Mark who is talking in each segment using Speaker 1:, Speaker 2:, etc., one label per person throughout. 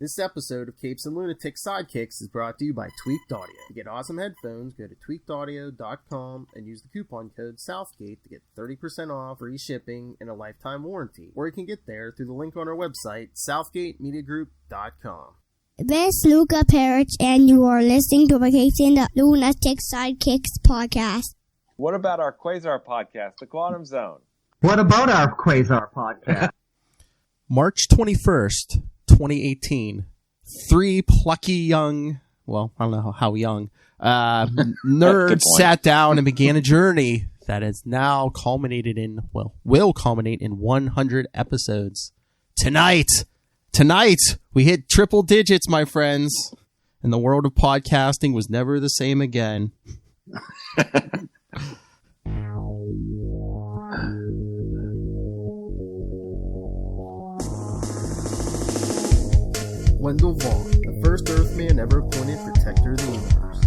Speaker 1: This episode of Capes and Lunatic Sidekicks is brought to you by Tweaked Audio. To get awesome headphones, go to tweakedaudio.com and use the coupon code Southgate to get 30% off, free shipping, and a lifetime warranty. Or you can get there through the link on our website, southgatemediagroup.com.
Speaker 2: This is Luca Perich, and you are listening to the Capes and Lunatic Sidekicks podcast.
Speaker 3: What about our Quasar podcast, The Quantum Zone?
Speaker 4: What about our Quasar podcast?
Speaker 1: March 21st, 2018. Three plucky young, well, I don't know how young, nerds sat down and began a journey that has now culminated in, well, will culminate in 100 episodes. Tonight, we hit triple digits, my friends, and the world of podcasting was never the same again. Wendell Vaughn, the first Earthman ever appointed Protector of the Universe.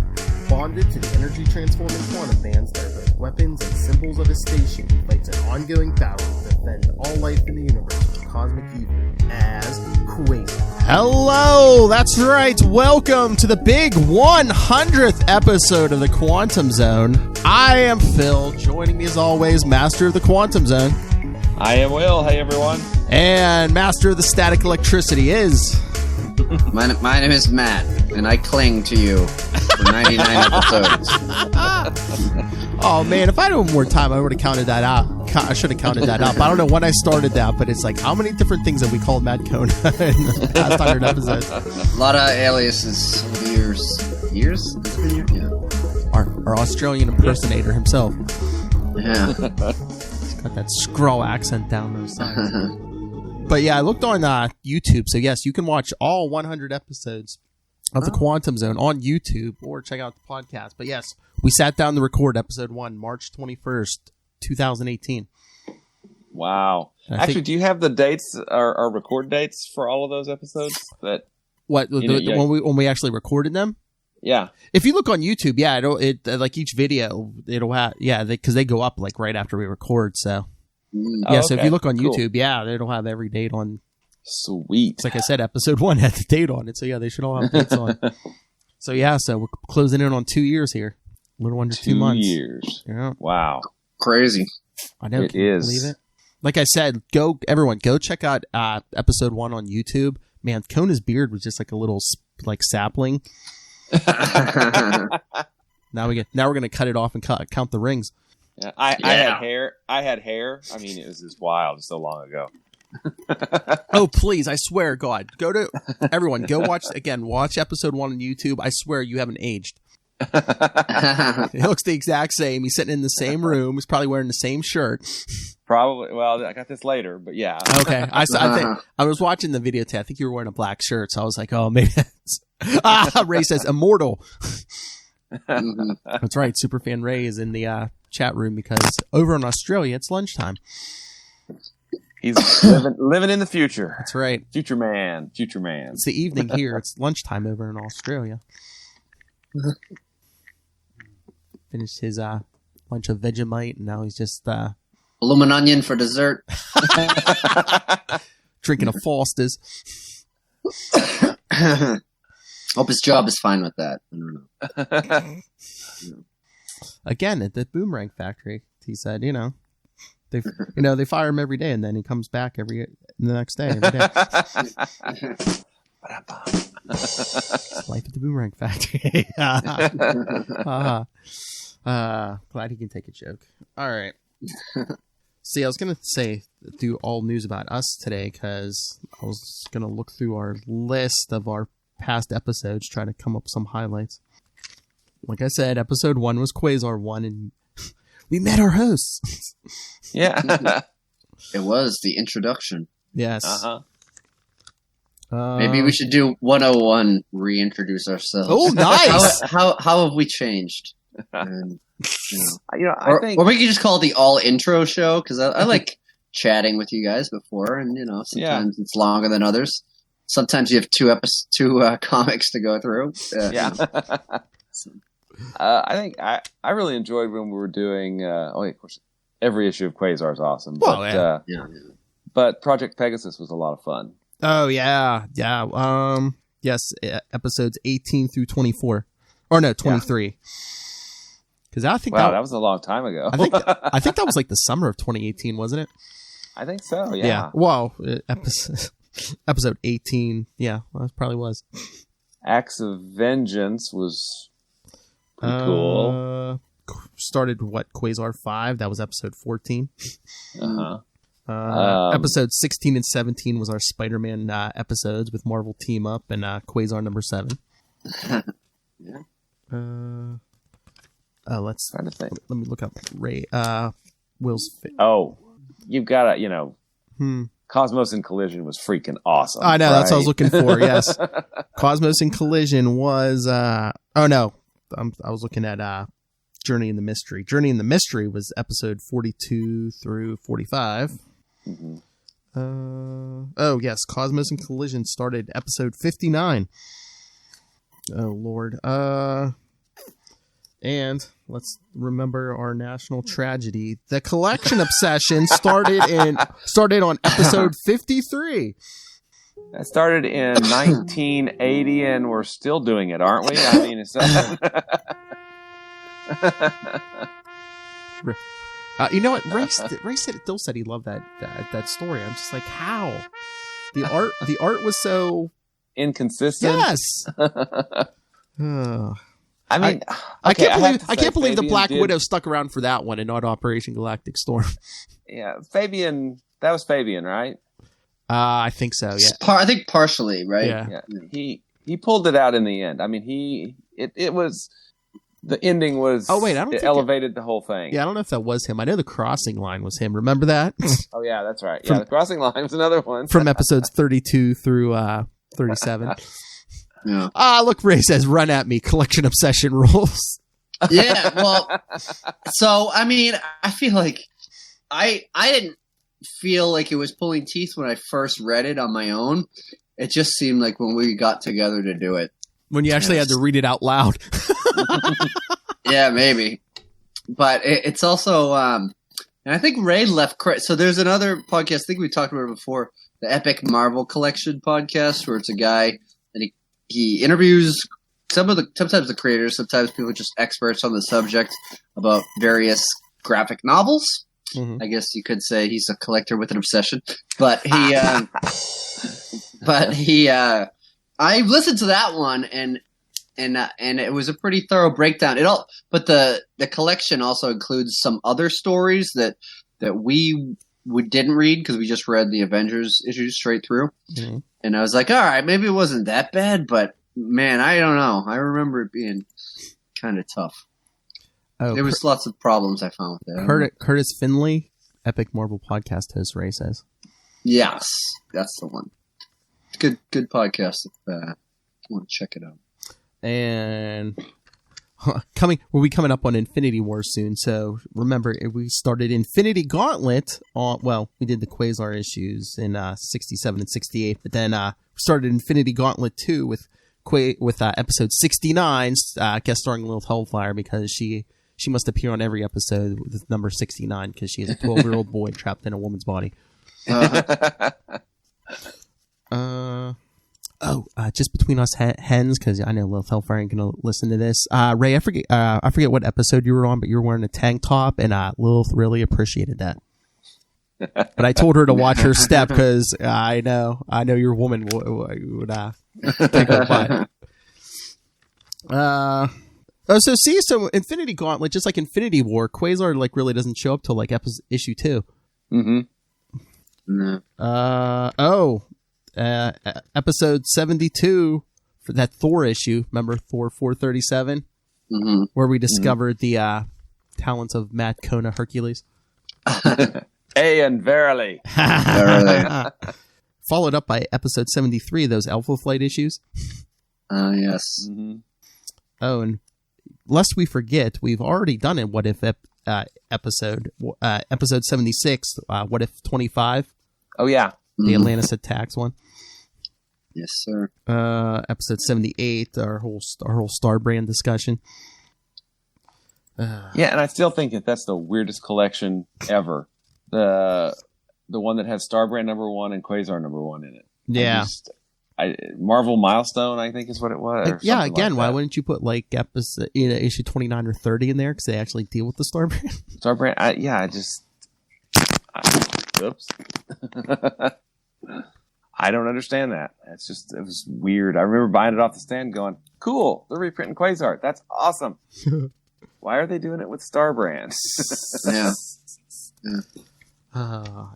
Speaker 1: Bonded to the energy-transforming quantum bands that are both weapons and symbols of his station, he fights an ongoing battle to defend all life in the universe from cosmic evil as Quasar. Hello! That's right! Welcome to the big 100th episode of the Quantum Zone. I am Phil, joining me as always, Master of the Quantum Zone.
Speaker 3: I am Will. Hey, everyone.
Speaker 1: And Master of the Static Electricity is...
Speaker 5: My name is Matt, and I cling to you for 99 episodes.
Speaker 1: Oh, man, if I had more time, I would have counted that out. I should have counted that up. I don't know when I started that, but it's like, how many different things have we called Matt Kona in the past 100 episodes?
Speaker 5: A lot of aliases over the years. Years? It's been years? Yeah.
Speaker 1: Our Australian impersonator himself.
Speaker 5: Yeah.
Speaker 1: He's got that scrawl accent down those sides. But yeah, I looked on YouTube, so yes, you can watch all 100 episodes of the Quantum Zone on YouTube or check out the podcast. But yes, we sat down to record episode 1, March 21st, 2018.
Speaker 3: Wow. Actually, do you have the dates or record dates for all of those episodes?
Speaker 1: When we actually recorded them?
Speaker 3: Yeah.
Speaker 1: If you look on YouTube, yeah, it like each video, it'll have, yeah, because they go up like right after we record, so. Yeah, so if you look on YouTube, yeah, it'll have every date on.
Speaker 3: Sweet.
Speaker 1: It's like I said, episode 1 had the date on it, so yeah, they should all have dates on. So yeah, so we're closing in on 2 years here. A little under 2 months.
Speaker 3: 2 years.
Speaker 1: Yeah.
Speaker 3: Wow.
Speaker 5: Crazy.
Speaker 1: I know.
Speaker 3: It is.
Speaker 1: Believe it? Like I said, everyone, go check out episode 1 on YouTube. Man, Kona's beard was just like a little like sapling. Now we're gonna cut it off and count the rings.
Speaker 3: Yeah, I had hair. I mean, it was just wild so long ago.
Speaker 1: Oh, please. I swear, God. Everyone, go watch episode 1 on YouTube. I swear you haven't aged. It looks the exact same. He's sitting in the same room. He's probably wearing the same shirt.
Speaker 3: Probably. Well, I got this later, but yeah.
Speaker 1: Okay. I think I was watching the video today. I think you were wearing a black shirt, so I was like, oh, maybe that's... Ray says, immortal. That's right. Superfan Ray is in the chat room because over in Australia, it's lunchtime.
Speaker 3: He's living in the future.
Speaker 1: That's right.
Speaker 3: Future man.
Speaker 1: It's the evening here. It's lunchtime over in Australia. Finished his lunch of Vegemite, and now he's just...
Speaker 5: Bloomin' onion for dessert.
Speaker 1: Drinking a Foster's.
Speaker 5: Hope his job is fine with that. I don't know.
Speaker 1: Again, at the Boomerang Factory, he said, they fire him every day, and then he comes back the next day. Every day. It's life at the Boomerang Factory. Glad he can take a joke. All right. See, I was going to say do all news about us today because I was going to look through our list of our past episodes, trying to come up with some highlights. Like I said, episode 1 was Quasar 1, and we met our hosts.
Speaker 3: Yeah.
Speaker 5: It was the introduction.
Speaker 1: Yes.
Speaker 5: Maybe we should do 101, reintroduce ourselves.
Speaker 1: Oh, nice.
Speaker 5: How have we changed? And,
Speaker 3: I think...
Speaker 5: or we could just call it the all intro show, because I like chatting with you guys before, and sometimes it's longer than others. Sometimes you have two comics to go through.
Speaker 3: Yeah. I think I really enjoyed when we were doing. Of course, every issue of Quasar is awesome.
Speaker 1: Well,
Speaker 3: but Project Pegasus was a lot of fun.
Speaker 1: Oh yeah. Yes, episodes 18 through 24, or no, 23. Because I think
Speaker 3: that was a long time ago.
Speaker 1: I think that was like the summer of 2018, wasn't it?
Speaker 3: I think so. Yeah.
Speaker 1: Well, episode 18. Yeah, well, that probably was.
Speaker 3: Acts of Vengeance was pretty cool.
Speaker 1: Started Quasar 5. That was episode 14.
Speaker 3: Uh-huh.
Speaker 1: Episode 16 and 17 was our Spider-Man episodes with Marvel Team Up and Quasar number 7.
Speaker 5: Yeah.
Speaker 1: Let's
Speaker 3: trying to think.
Speaker 1: Let me look up Ray. Will's.
Speaker 3: You've got to, Cosmos and Collision was freaking awesome.
Speaker 1: I know,
Speaker 3: right?
Speaker 1: that's what I was looking for. Yes, Cosmos and Collision was. I was looking at Journey in the Mystery. Journey in the Mystery was episode 42 through 45.
Speaker 3: Mm-hmm.
Speaker 1: Yes, Cosmos and Collision started episode 59. Oh Lord. And let's remember our national tragedy. The collection obsession started on episode 53.
Speaker 3: That started in 1980, and we're still doing it, aren't we? I mean, it's.
Speaker 1: You know what? Ray still said he loved that story. I'm just like, how? The art was so
Speaker 3: inconsistent.
Speaker 1: Yes.
Speaker 3: I mean,
Speaker 1: I can't believe the
Speaker 3: Fabian
Speaker 1: Black Widow stuck around for that one and not Operation Galactic Storm.
Speaker 3: Yeah, Fabian. That was Fabian, right?
Speaker 1: I think so. Yeah,
Speaker 5: I think partially, right?
Speaker 1: Yeah.
Speaker 3: He pulled it out in the end. I mean, it was. The ending was.
Speaker 1: Oh wait, I don't think
Speaker 3: elevated the whole thing.
Speaker 1: Yeah, I don't know if that was him. I know the crossing line was him. Remember that?
Speaker 3: Oh yeah, that's right. Yeah, the crossing line was another one
Speaker 1: from episodes 32 through 37.
Speaker 5: Yeah.
Speaker 1: Look, Ray says, "Run at me, collection obsession rules."
Speaker 5: Yeah, well, so I mean, I feel like I didn't feel like it was pulling teeth when I first read it on my own. It just seemed like when we got together to do it.
Speaker 1: When you actually had to read it out loud.
Speaker 5: Yeah, maybe. But it's also, and I think Ray left credit. So there's another podcast, I think we talked about it before, the Epic Marvel Collection podcast, where it's a guy and he interviews sometimes the creators, sometimes people just experts on the subject about various graphic novels. Mm-hmm. I guess you could say he's a collector with an obsession. But I listened to that one and it was a pretty thorough breakdown. But the collection also includes some other stories that we didn't read because we just read the Avengers issues straight through. Mm-hmm. And I was like, all right, maybe it wasn't that bad, but man, I don't know. I remember it being kind of tough. There was lots of problems I found with that.
Speaker 1: Curtis Finley, Epic Marvel podcast host, Ray says.
Speaker 5: Yes, that's the one. Good podcast if you want to check it out.
Speaker 1: And we'll be coming up on Infinity War soon. So remember, we started Infinity Gauntlet we did the Quasar issues in 67 and 68, but then we started Infinity Gauntlet 2 with episode 69, guest starring Lilith Hellfire, because she must appear on every episode with number 69 because she is a 12-year-old boy trapped in a woman's body. Just between us hens, because I know Lilith Hellfire ain't gonna listen to this. Ray, I forget what episode you were on, but you were wearing a tank top, and Lilith really appreciated that. But I told her to watch her step because I know your woman would take her butt. So Infinity Gauntlet, just like Infinity War, Quasar really doesn't show up till issue 2.
Speaker 3: Mm-hmm.
Speaker 5: No.
Speaker 1: Episode 72 for that Thor issue. Remember Thor 437,
Speaker 5: mm-hmm.
Speaker 1: where we discovered the talents of Matt Kona Hercules.
Speaker 3: And verily.
Speaker 1: Followed up by episode 73, those Alpha Flight issues.
Speaker 5: Yes.
Speaker 3: Mm-hmm.
Speaker 1: Oh, and lest we forget, we've already done a What If episode 76. What If 25?
Speaker 3: Oh yeah,
Speaker 1: the Atlantis attacks one.
Speaker 5: Yes, sir.
Speaker 1: Episode 78, our whole Starbrand discussion.
Speaker 3: Yeah, and I still think that's the weirdest collection ever. The one that has Starbrand number 1 and Quasar number 1 in it. Yeah. Marvel Milestone, I think is what it was.
Speaker 1: Yeah, again, why wouldn't you put like episode, issue 29 or 30 in there because they actually deal with the Star brand?
Speaker 3: Star brand, oops. I don't understand that. It was weird. I remember buying it off the stand going, cool, they're reprinting Quasar. That's awesome. Why are they doing it with Star brand?
Speaker 5: Yeah.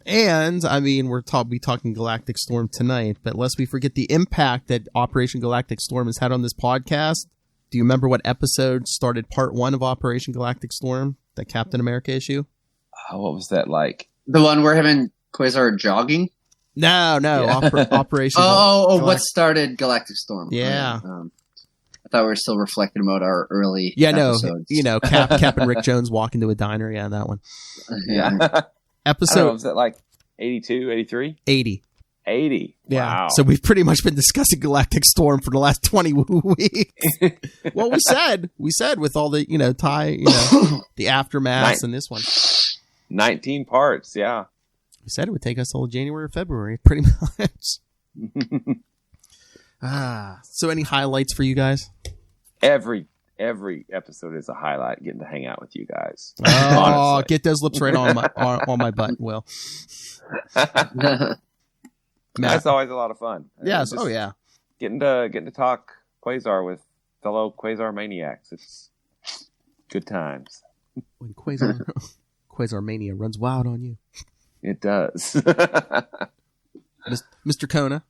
Speaker 1: And I mean, we're talking Galactic Storm tonight, but lest we forget the impact that Operation Galactic Storm has had on this podcast. Do you remember what episode started part 1 of Operation Galactic Storm, the Captain America issue?
Speaker 3: What was that like?
Speaker 5: The one where him and Quasar are jogging?
Speaker 1: No. Yeah. Operation.
Speaker 5: What started Galactic Storm?
Speaker 1: Yeah.
Speaker 5: I thought we were still reflecting about our early
Speaker 1: episodes. Cap and Rick Jones walk into a diner. Yeah, that one.
Speaker 5: Yeah.
Speaker 1: Episode.
Speaker 3: Was that like 82, 83?
Speaker 1: 80.
Speaker 3: 80.
Speaker 1: Yeah.
Speaker 3: Wow.
Speaker 1: So we've pretty much been discussing Galactic Storm for the last 20 weeks. Well, we said with all the, the aftermath and this one.
Speaker 3: 19 parts. Yeah.
Speaker 1: We said it would take us till January or February, pretty much. So any highlights for you guys?
Speaker 3: Every episode is a highlight, getting to hang out with you guys.
Speaker 1: Oh, get those lips right on my butt, Will.
Speaker 3: That's always a lot of fun.
Speaker 1: Yes. Oh yeah.
Speaker 3: Getting to talk Quasar with fellow Quasar maniacs. It's good times.
Speaker 1: When Quasar mania runs wild on you.
Speaker 3: It does.
Speaker 1: Mr. Kona.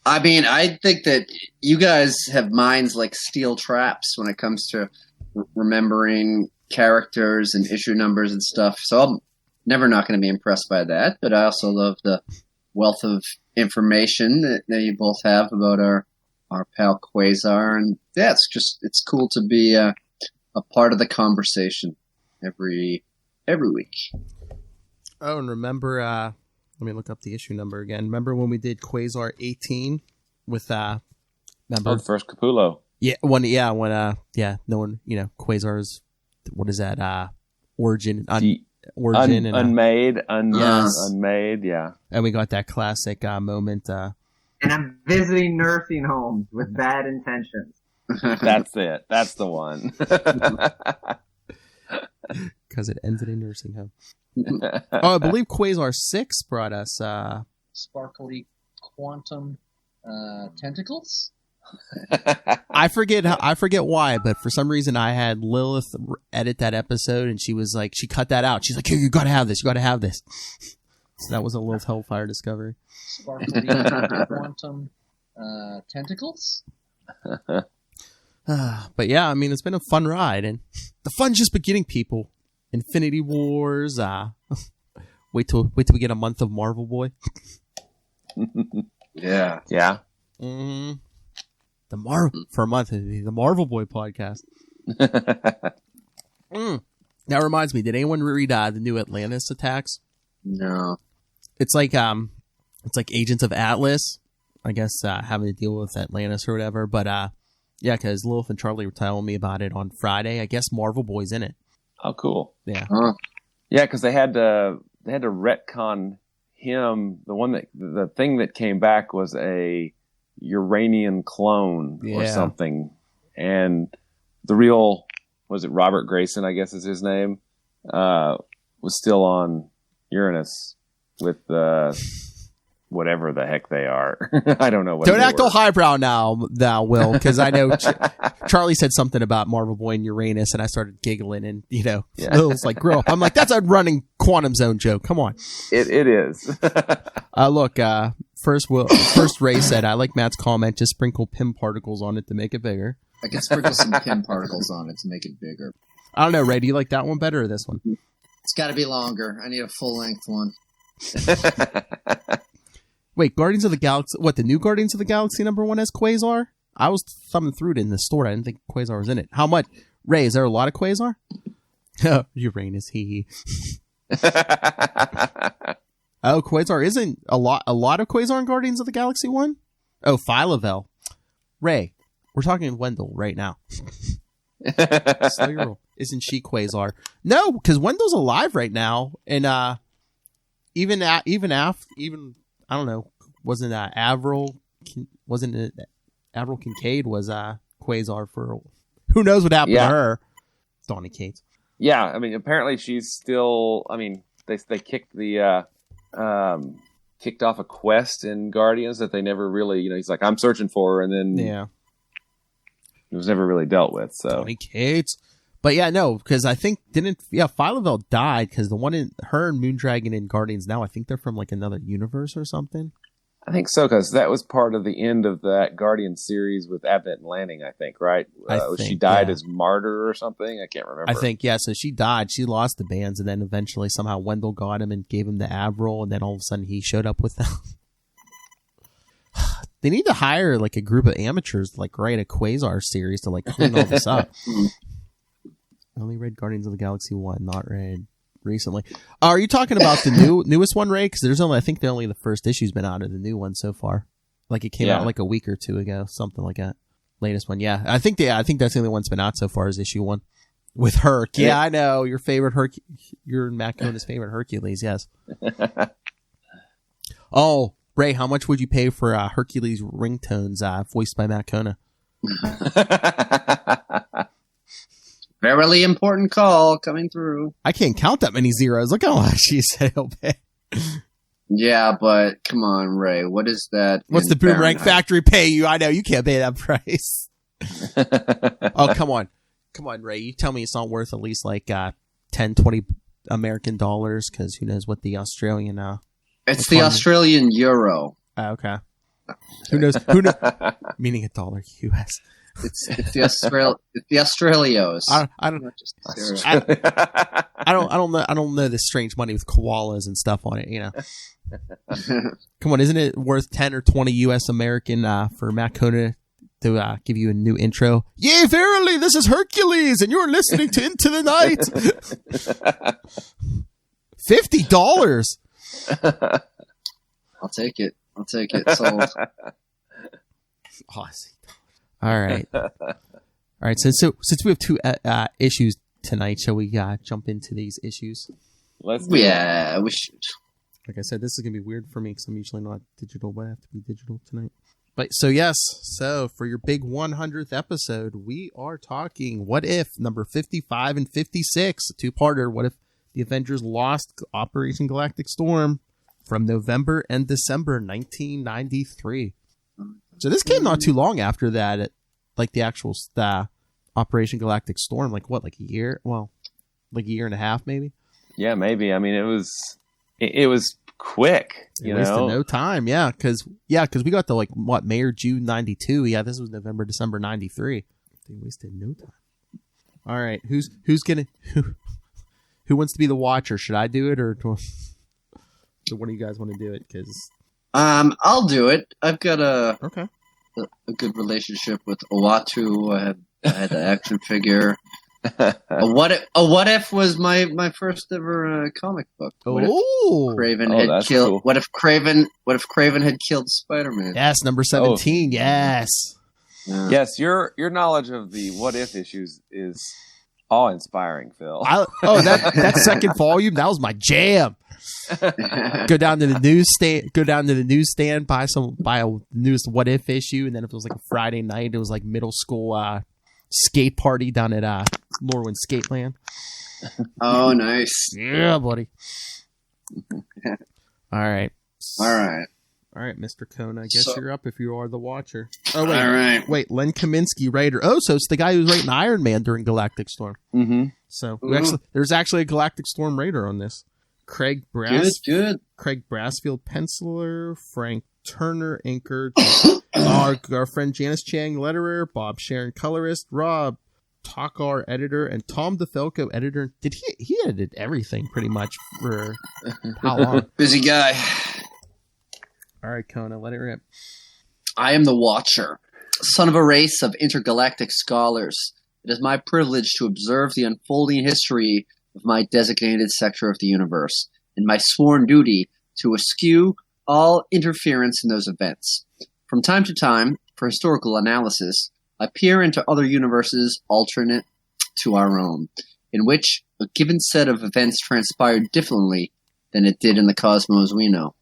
Speaker 5: I mean, I think that you guys have minds like steel traps when it comes to remembering characters and issue numbers and stuff. So I'm never not going to be impressed by that. But I also love the wealth of information that you both have about our pal Quasar. And yeah, it's cool to be a part of the conversation every week.
Speaker 1: Oh, and remember, let me look up the issue number again. Remember when we did Quasar 18 with
Speaker 3: remember the first Capullo?
Speaker 1: Yeah, no one, Quasar's, what is that? Origin, origin, and
Speaker 3: unmade, unmade, yeah.
Speaker 1: And we got that classic moment.
Speaker 4: And I'm visiting nursing homes with bad intentions.
Speaker 3: That's it. That's the one.
Speaker 1: Because it ends in a nursing home. I believe Quasar 6 brought us
Speaker 6: sparkly quantum tentacles.
Speaker 1: I forget why, but for some reason I had Lilith edit that episode, and she was like, she cut that out. She's like, "Here, you gotta have this. You gotta have this." So that was a Lilith Hellfire discovery.
Speaker 6: Sparkly quantum tentacles.
Speaker 1: But yeah, I mean, it's been a fun ride, and the fun's just beginning, people. Infinity Wars. Wait till we get a month of Marvel Boy.
Speaker 3: Yeah.
Speaker 1: Mm-hmm. For a month, the Marvel Boy podcast. That reminds me. Did anyone read the new Atlantis attacks?
Speaker 5: No.
Speaker 1: It's like Agents of Atlas. I guess having to deal with Atlantis or whatever. But yeah, because Lilith and Charlie were telling me about it on Friday. I guess Marvel Boy's in it.
Speaker 3: Oh, cool.
Speaker 1: Yeah.
Speaker 5: Huh.
Speaker 3: Yeah, because they had to retcon him. The thing that came back was a Uranian clone or something, and the real, was it Robert Grayson, I guess is his name, was still on Uranus with whatever the heck they are. I don't know what.
Speaker 1: Don't act all highbrow now, Will, because I know Charlie said something about Marvel Boy and Uranus, and I started giggling, and Will's like, "Grow up." I'm like, "That's a running Quantum Zone joke. Come on."
Speaker 3: It is.
Speaker 1: Look, first Ray said, "I like Matt's comment. Just sprinkle Pym particles on it to make it bigger."
Speaker 5: I can sprinkle some Pym particles on it to make it bigger.
Speaker 1: I don't know, Ray. Do you like that one better or this one?
Speaker 5: It's got to be longer. I need a full length one.
Speaker 1: Wait, Guardians of the Galaxy... What, the new Guardians of the Galaxy #1 has Quasar? I was thumbing through it in the store. I didn't think Quasar was in it. How much? Ray, is there a lot of Quasar? Oh, Uranus, hee. Oh, Quasar isn't a lot of Quasar in Guardians of the Galaxy 1? Oh, Phyla-Vell. Ray, we're talking Wendell right now. Slow your roll. Isn't she Quasar? No, because Wendell's alive right now, and even I don't know,
Speaker 7: wasn't Avril Kincaid was Quasar for who knows what happened to her. Donny Cates.
Speaker 3: Yeah, I mean, apparently she's still. I mean, they kicked the kicked off a quest in Guardians that they never really. He's like, I'm searching for her, and then it was never really dealt with. So
Speaker 7: Donny Cates. But yeah, no, because I think Phyla-Vell died because the one in her and Moondragon in Guardians now, I think they're from like another universe or something.
Speaker 3: I think so, because that was part of the end of that Guardian series with Advent and Landing, I think, right? She died as martyr or something? I can't remember.
Speaker 7: I think, so she died. She lost the bands, and then eventually somehow Wendell got him and gave him the Avril, and then all of a sudden he showed up with them. They need to hire like a group of amateurs to like write a Quasar series to like clean all this up. I only read Guardians of the Galaxy 1, not read recently. Are you talking about the newest one, Ray? Because I think only the first issue's been out of the new one so far. Like it came out like a week or two ago, something like that. Latest one, I think that's the only one that's been out so far is issue 1 with Herc. Yeah, I know your favorite your Matt Cona's favorite Hercules. Yes. Oh, Ray, how much would you pay for Hercules ringtones voiced by Matt Kona?
Speaker 5: Verily important call coming through.
Speaker 7: I can't count that many zeros. Look how much he said he'll pay.
Speaker 5: Yeah, but come on, Ray. What is that?
Speaker 7: What's the Boomerang Factory pay you? I know you can't pay that price. Oh, come on. Come on, Ray. You tell me it's not worth at least like 10, 20 American dollars because who knows what the Australian...
Speaker 5: it's the Australian euro.
Speaker 7: Okay. Who knows? Meaning a dollar US.
Speaker 5: It's the Australios.
Speaker 7: I don't know this strange money with koalas and stuff on it, Come on, isn't it worth 10 or 20 US American for Matt Kona to give you a new intro? Yea, verily, this is Hercules, and you're listening to Into the Night. $50.
Speaker 5: I'll take it. Sold.
Speaker 7: Awesome. All right. So since we have 2 issues tonight, shall we jump into these issues?
Speaker 5: We should.
Speaker 7: Like I said, this is gonna be weird for me because I'm usually not digital, but I have to be digital tonight. But so for your big 100th episode, we are talking What If number 55 and 56, a 2-parter. What if the Avengers lost Operation Galactic Storm from November and December 1993? So this came not too long after that, like the actual Operation Galactic Storm, like a year? Well, like a year and a half, maybe. Yeah,
Speaker 3: maybe. I mean, it was quick. You
Speaker 7: wasted no time. Yeah, because we got to May or June 92. Yeah, this was November, December 93. They wasted no time. All right, who wants to be the watcher? Should I do it or so one of you guys want to do it? Because
Speaker 5: I'll do it. I've got a good relationship with Uatu. I had the action figure. What if was my first ever comic book? What if Craven had killed? Cool. What if Craven had killed Spider-Man?
Speaker 7: Yes, number 17. Yes.
Speaker 5: Yeah.
Speaker 3: Yes, your knowledge of the What If issues is awe-inspiring, Phil.
Speaker 7: That second volume, that was my jam. Go down to the newsstand, buy a newest What If issue, and then if it was like a Friday night, it was like middle school skate party down at Norwin Skateland.
Speaker 5: Oh, nice.
Speaker 7: Yeah, buddy. All right, Mr. Kona. I guess you're up if you are the watcher. Oh wait,
Speaker 5: all right.
Speaker 7: Wait, Len Kaminsky, writer. Oh, so it's the guy who was writing Iron Man during Galactic Storm.
Speaker 3: Mm-hmm.
Speaker 7: So there's actually a Galactic Storm writer on this. Craig Brassfield, penciler, Frank Turner, inker, our friend Janice Chang, letterer, Bob Sharon, colorist, Rob Takar, editor, and Tom DeFalco, editor. Did he edited everything pretty much for how long?
Speaker 5: Busy guy.
Speaker 7: All right, Kona, let it rip.
Speaker 5: I am the Watcher, son of a race of intergalactic scholars. It is my privilege to observe the unfolding history of my designated sector of the universe, and my sworn duty to eschew all interference in those events. From time to time, for historical analysis, I peer into other universes alternate to our own, in which a given set of events transpired differently than it did in the cosmos we know.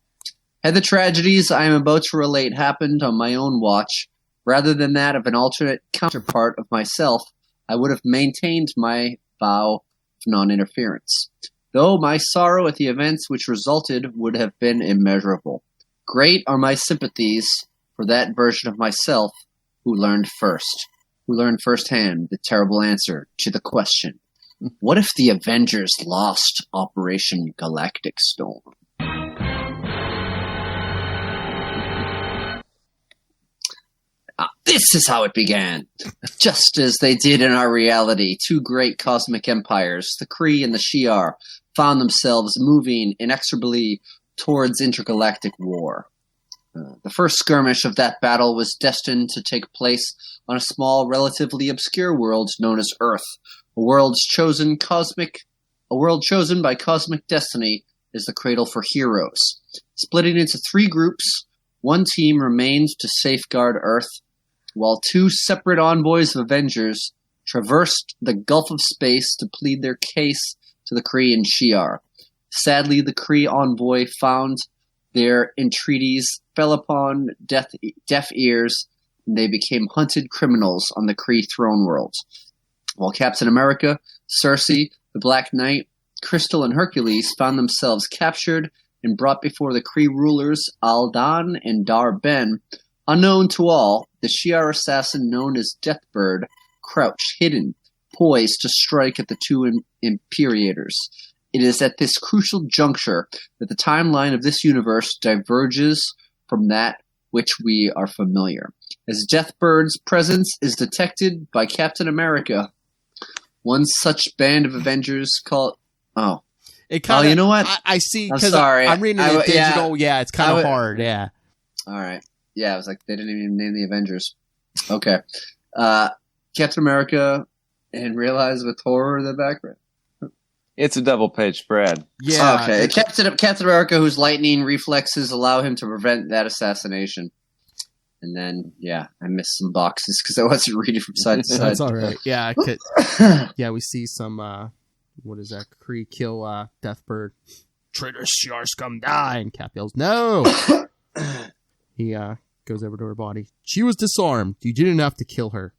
Speaker 5: Had the tragedies I am about to relate happened on my own watch, rather than that of an alternate counterpart of myself, I would have maintained my vow of non-interference, though my sorrow at the events which resulted would have been immeasurable. Great are my sympathies for that version of myself who learned firsthand the terrible answer to the question, what if the Avengers lost Operation Galactic Storm? This is how it began. Just as they did in our reality, two great cosmic empires, the Kree and the Shi'ar, found themselves moving inexorably towards intergalactic war. The first skirmish of that battle was destined to take place on a small, relatively obscure world known as Earth, a world chosen by cosmic destiny as the cradle for heroes. Splitting into three groups, one team remained to safeguard Earth, while two separate envoys of Avengers traversed the gulf of space to plead their case to the Kree and Shi'ar. Sadly, the Kree envoy found their entreaties fell upon deaf ears, and they became hunted criminals on the Kree throne world. While Captain America, Cersei, the Black Knight, Crystal, and Hercules found themselves captured and brought before the Kree rulers Aldan and Dar-Ben, unknown to all, the Shi'ar assassin known as Deathbird crouched hidden, poised to strike at the two Imperiators. It is at this crucial juncture that the timeline of this universe diverges from that which we are familiar. As Deathbird's presence is detected by Captain America, one such band of Avengers called... Oh, you know what?
Speaker 7: I see.
Speaker 5: I'm sorry.
Speaker 7: I'm reading it digital. Yeah, it's kind of hard. Yeah.
Speaker 5: All right. Yeah, I was like, they didn't even name the Avengers. Okay. Captain America, and realize with horror in the background.
Speaker 3: It's a double-page spread.
Speaker 7: Yeah.
Speaker 5: Okay. Captain America, whose lightning reflexes allow him to prevent that assassination. And then, yeah, I missed some boxes because I wasn't reading from side to side.
Speaker 7: That's all right. Yeah. Yeah, we see some, what is that? Kree kill Deathbird. Traitor Shi'ar scum die. And Cap yells, no! He goes over to her body. She was disarmed. You didn't have to kill her.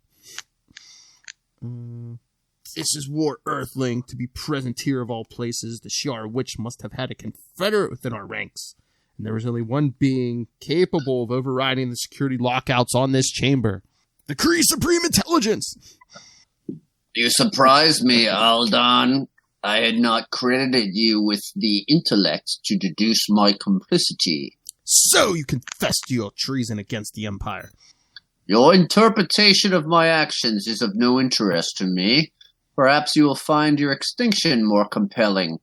Speaker 7: This is War Earthling to be present here of all places. The Shi'ar witch must have had a confederate within our ranks. And there was only one being capable of overriding the security lockouts on this chamber. The Kree Supreme Intelligence!
Speaker 5: You surprised me, Aldan. I had not credited you with the intellect to deduce my complicity.
Speaker 7: So you confess to your treason against the Empire.
Speaker 5: Your interpretation of my actions is of no interest to me. Perhaps you will find your extinction more compelling.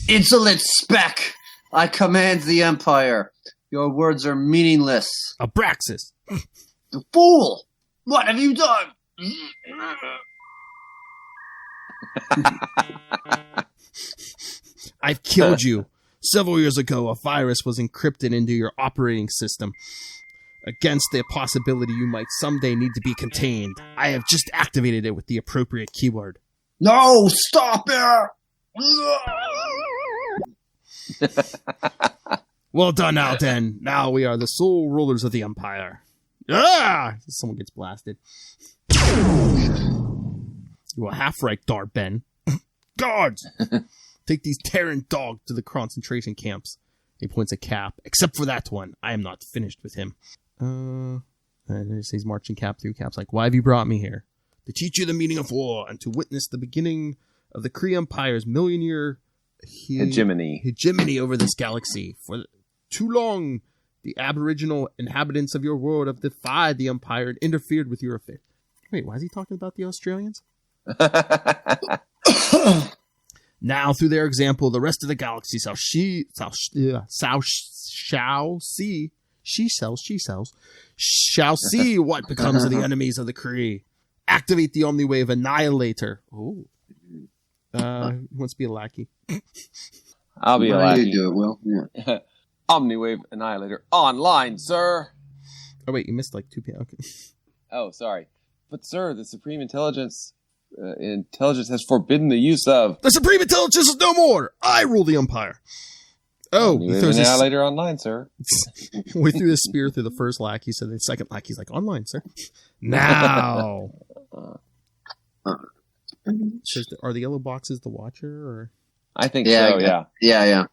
Speaker 5: Insolent speck! I command the Empire. Your words are meaningless.
Speaker 7: Abraxas!
Speaker 5: You fool! What have you done?
Speaker 7: I've killed you. Several years ago, a virus was encrypted into your operating system. Against the possibility you might someday need to be contained, I have just activated it with the appropriate keyword.
Speaker 5: No! Stop it!
Speaker 7: Well done, Alden. Now we are the sole rulers of the Empire. Ah! Someone gets blasted. You were half right, Dar-Ben. Guards! Take these Terran dogs to the concentration camps. He points at Cap. Except for that one. I am not finished with him. And he's marching Cap through. Cap's like, why have you brought me here? To teach you the meaning of war and to witness the beginning of the Kree Empire's million-year hegemony over this galaxy. For too long, the aboriginal inhabitants of your world have defied the Empire and interfered with your affairs. Wait, why is he talking about the Australians? Now, through their example, the rest of the galaxy shall see what becomes of the enemies of the Kree. Activate the Omniwave Annihilator. Oh, he wants to be a lackey.
Speaker 3: I'll be a lackey.
Speaker 5: You do it, Will. Yeah.
Speaker 3: Omniwave Annihilator online, sir.
Speaker 7: Oh wait, you missed like 2 p.m. Okay.
Speaker 3: Oh, sorry, but sir, the Supreme Intelligence has forbidden the use of.
Speaker 7: The Supreme Intelligence is no more. I rule the Empire. Oh,
Speaker 3: New
Speaker 7: he throws his,
Speaker 3: later online, sir.
Speaker 7: we threw the spear through the first lackey, so the second lackey's like, online, sir. Now. Are the yellow boxes the Watcher? Or?
Speaker 3: I think so, yeah.
Speaker 5: Yeah.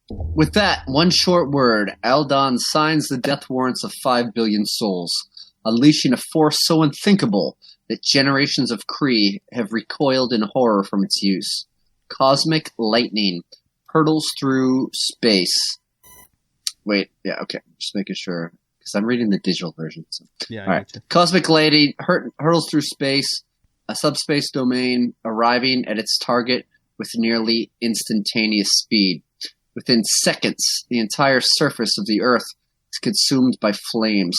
Speaker 5: With that, one short word, Aldon signs the death warrants of 5 billion souls, unleashing a force so unthinkable that generations of Kree have recoiled in horror from its use. Cosmic lightning hurtles through space. Wait, yeah, okay, just making sure, because I'm reading the digital version. So.
Speaker 7: Yeah,
Speaker 5: all right. Cosmic lightning hurtles through space, a subspace domain arriving at its target with nearly instantaneous speed. Within seconds, the entire surface of the Earth is consumed by flames,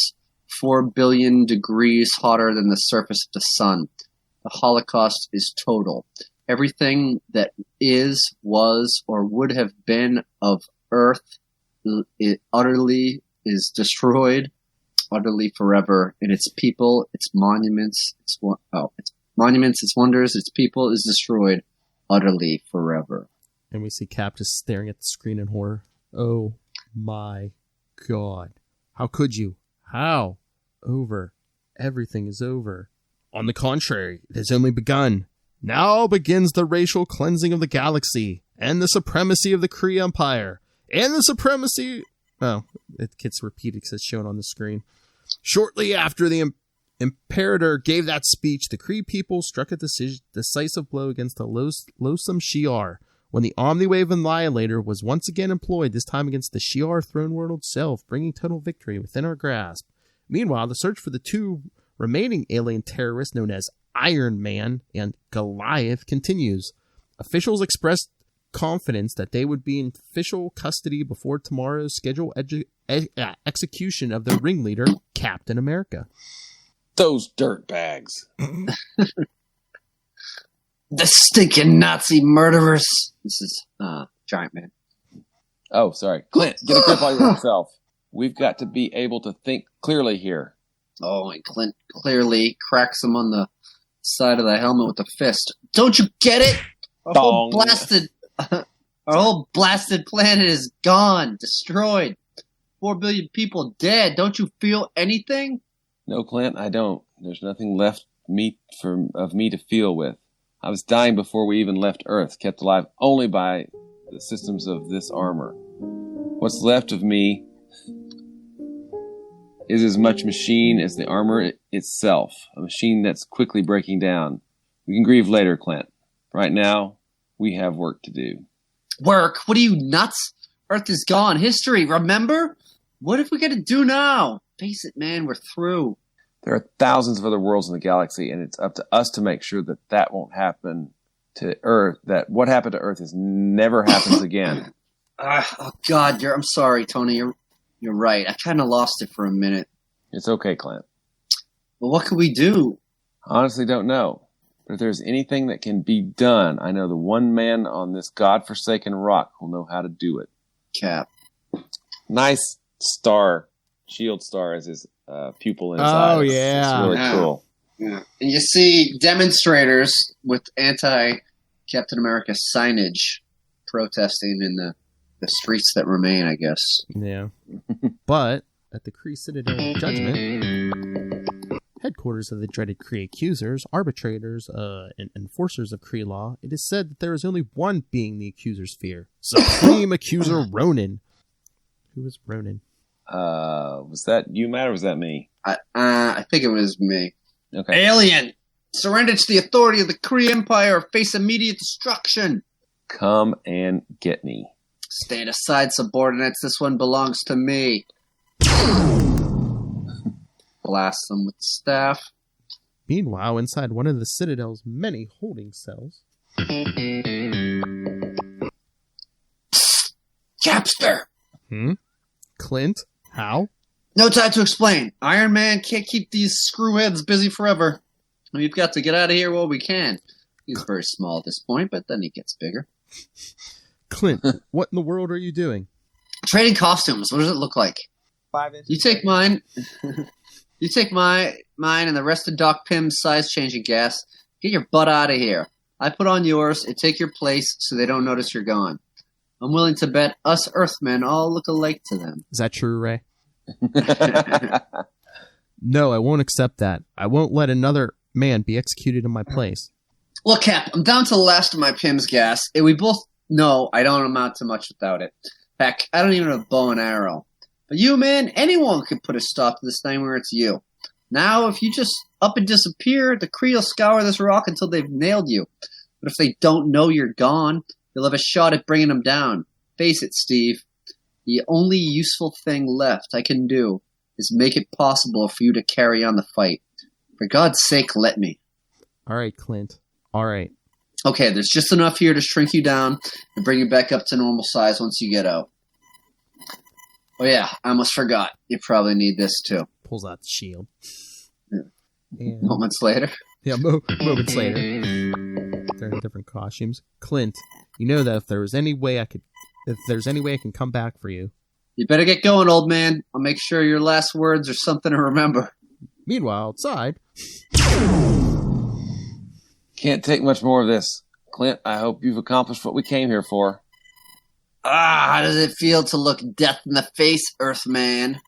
Speaker 5: 4 billion degrees hotter than the surface of the sun. The Holocaust is total. Everything that is, was, or would have been of Earth it utterly is destroyed, utterly forever, and its people, its monuments, its wonders, its people is destroyed utterly forever.
Speaker 7: And we see Cap just staring at the screen in horror. Oh my God. How could you? How? Over. Everything is over. On the contrary, it has only begun. Now begins the racial cleansing of the galaxy, and the supremacy of the Kree Empire, and the supremacy... Oh, it gets repeated because it's shown on the screen. Shortly after the Imperator gave that speech, the Kree people struck a decisive blow against the loathsome Shi'ar, when the Omniwave Annihilator was once again employed, this time against the Shi'ar throne world itself, bringing total victory within our grasp. Meanwhile, the search for the two remaining alien terrorists known as Iron Man and Goliath continues. Officials expressed confidence that they would be in official custody before tomorrow's scheduled execution of the ringleader, Captain America.
Speaker 3: Those dirtbags.
Speaker 5: The stinking Nazi murderers. This is Giant Man.
Speaker 3: Oh, sorry. Clint, get a grip on yourself. We've got to be able to think clearly here.
Speaker 5: Oh, and Clint clearly cracks him on the side of the helmet with a fist. Don't you get it? Our whole blasted planet is gone, destroyed. 4 billion people dead. Don't you feel anything?
Speaker 3: No, Clint, I don't. There's nothing left of me to feel with. I was dying before we even left Earth, kept alive only by the systems of this armor. What's left of me is as much machine as the armor itself, a machine that's quickly breaking down. We can grieve later, Clint. Right now, we have work to do.
Speaker 5: Work? What are you, nuts? Earth is gone. History, remember? What have we got to do now? Face it, man, we're through.
Speaker 3: There are thousands of other worlds in the galaxy, and it's up to us to make sure that that won't happen to Earth, that what happened to Earth never happens again.
Speaker 5: Oh, God, I'm sorry, Tony. You're right. I kind of lost it for a minute.
Speaker 3: It's okay, Clint.
Speaker 5: Well, what can we do?
Speaker 3: Honestly, don't know. But if there's anything that can be done, I know the one man on this godforsaken rock will know how to do it.
Speaker 5: Cap.
Speaker 3: Nice star, shield star as his pupil in his eye.
Speaker 7: Oh, yeah.
Speaker 3: It's really cool.
Speaker 5: Yeah. And you see demonstrators with anti-Captain America signage protesting in the streets that remain, I guess.
Speaker 7: Yeah. But at the Kree Citadel Judgment, headquarters of the dreaded Kree accusers, arbitrators, and enforcers of Kree law, it is said that there is only one being the accusers fear. Supreme Accuser Ronan. Who is Ronan?
Speaker 3: Was that you, Matt, or was that me?
Speaker 5: I think it was me.
Speaker 3: Okay.
Speaker 5: Alien! Surrender to the authority of the Kree Empire or face immediate destruction!
Speaker 3: Come and get me.
Speaker 5: Stand aside, subordinates. This one belongs to me. Blast them with the staff.
Speaker 7: Meanwhile, inside one of the Citadel's many holding cells...
Speaker 5: Capster!
Speaker 7: Clint? How?
Speaker 5: No time to explain. Iron Man can't keep these screwheads busy forever. We've got to get out of here while we can. He's very small at this point, but then he gets bigger.
Speaker 7: Clint, what in the world are you doing?
Speaker 5: Trading costumes. What does it look like?
Speaker 4: 5 inches.
Speaker 5: You take mine. You take mine and the rest of Doc Pym's size-changing gas. Get your butt out of here. I put on yours and take your place so they don't notice you're gone. I'm willing to bet us Earthmen all look alike to them.
Speaker 7: Is that true, Ray? No, I won't accept that. I won't let another man be executed in my place.
Speaker 5: Look, Cap, I'm down to the last of my Pim's gas, and we both know I don't amount to much without it. Heck, I don't even have a bow and arrow. But you, man, anyone could put a stop to this thing where it's you. Now, if you just up and disappear, the Kree will scour this rock until they've nailed you. But if they don't know you're gone, they'll have a shot at bringing them down. Face it, Steve. The only useful thing left I can do is make it possible for you to carry on the fight. For God's sake, let me.
Speaker 7: All right, Clint. All right.
Speaker 5: Okay, there's just enough here to shrink you down and bring you back up to normal size once you get out. Oh yeah, I almost forgot. You probably need this too.
Speaker 7: Pulls out the shield.
Speaker 5: Yeah.
Speaker 7: And,
Speaker 5: Moments later.
Speaker 7: yeah, moments later. They're in different costumes. Clint, you know that if there's any way I can come back for you.
Speaker 5: You better get going, old man. I'll make sure your last words are something to remember.
Speaker 7: Meanwhile, outside.
Speaker 3: Can't take much more of this. Clint, I hope you've accomplished what we came here for.
Speaker 5: How does it feel to look death in the face, Earthman?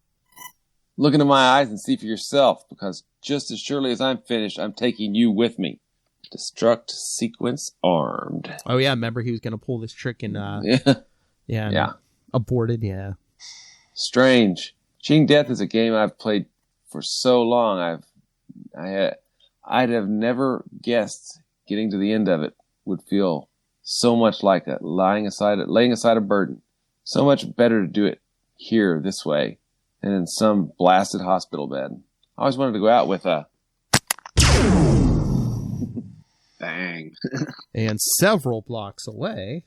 Speaker 3: Look into my eyes and see for yourself, because just as surely as I'm finished, I'm taking you with me. Destruct sequence armed.
Speaker 7: Oh yeah, remember he was gonna pull this trick and
Speaker 3: Yeah.
Speaker 7: Aborted, yeah.
Speaker 3: Strange. Cheating Death is a game I've played for so long. I'd have never guessed getting to the end of it would feel so much like laying aside a burden. So much better to do it here this way than in some blasted hospital bed. I always wanted to go out with a
Speaker 5: Bang.
Speaker 7: And several blocks away,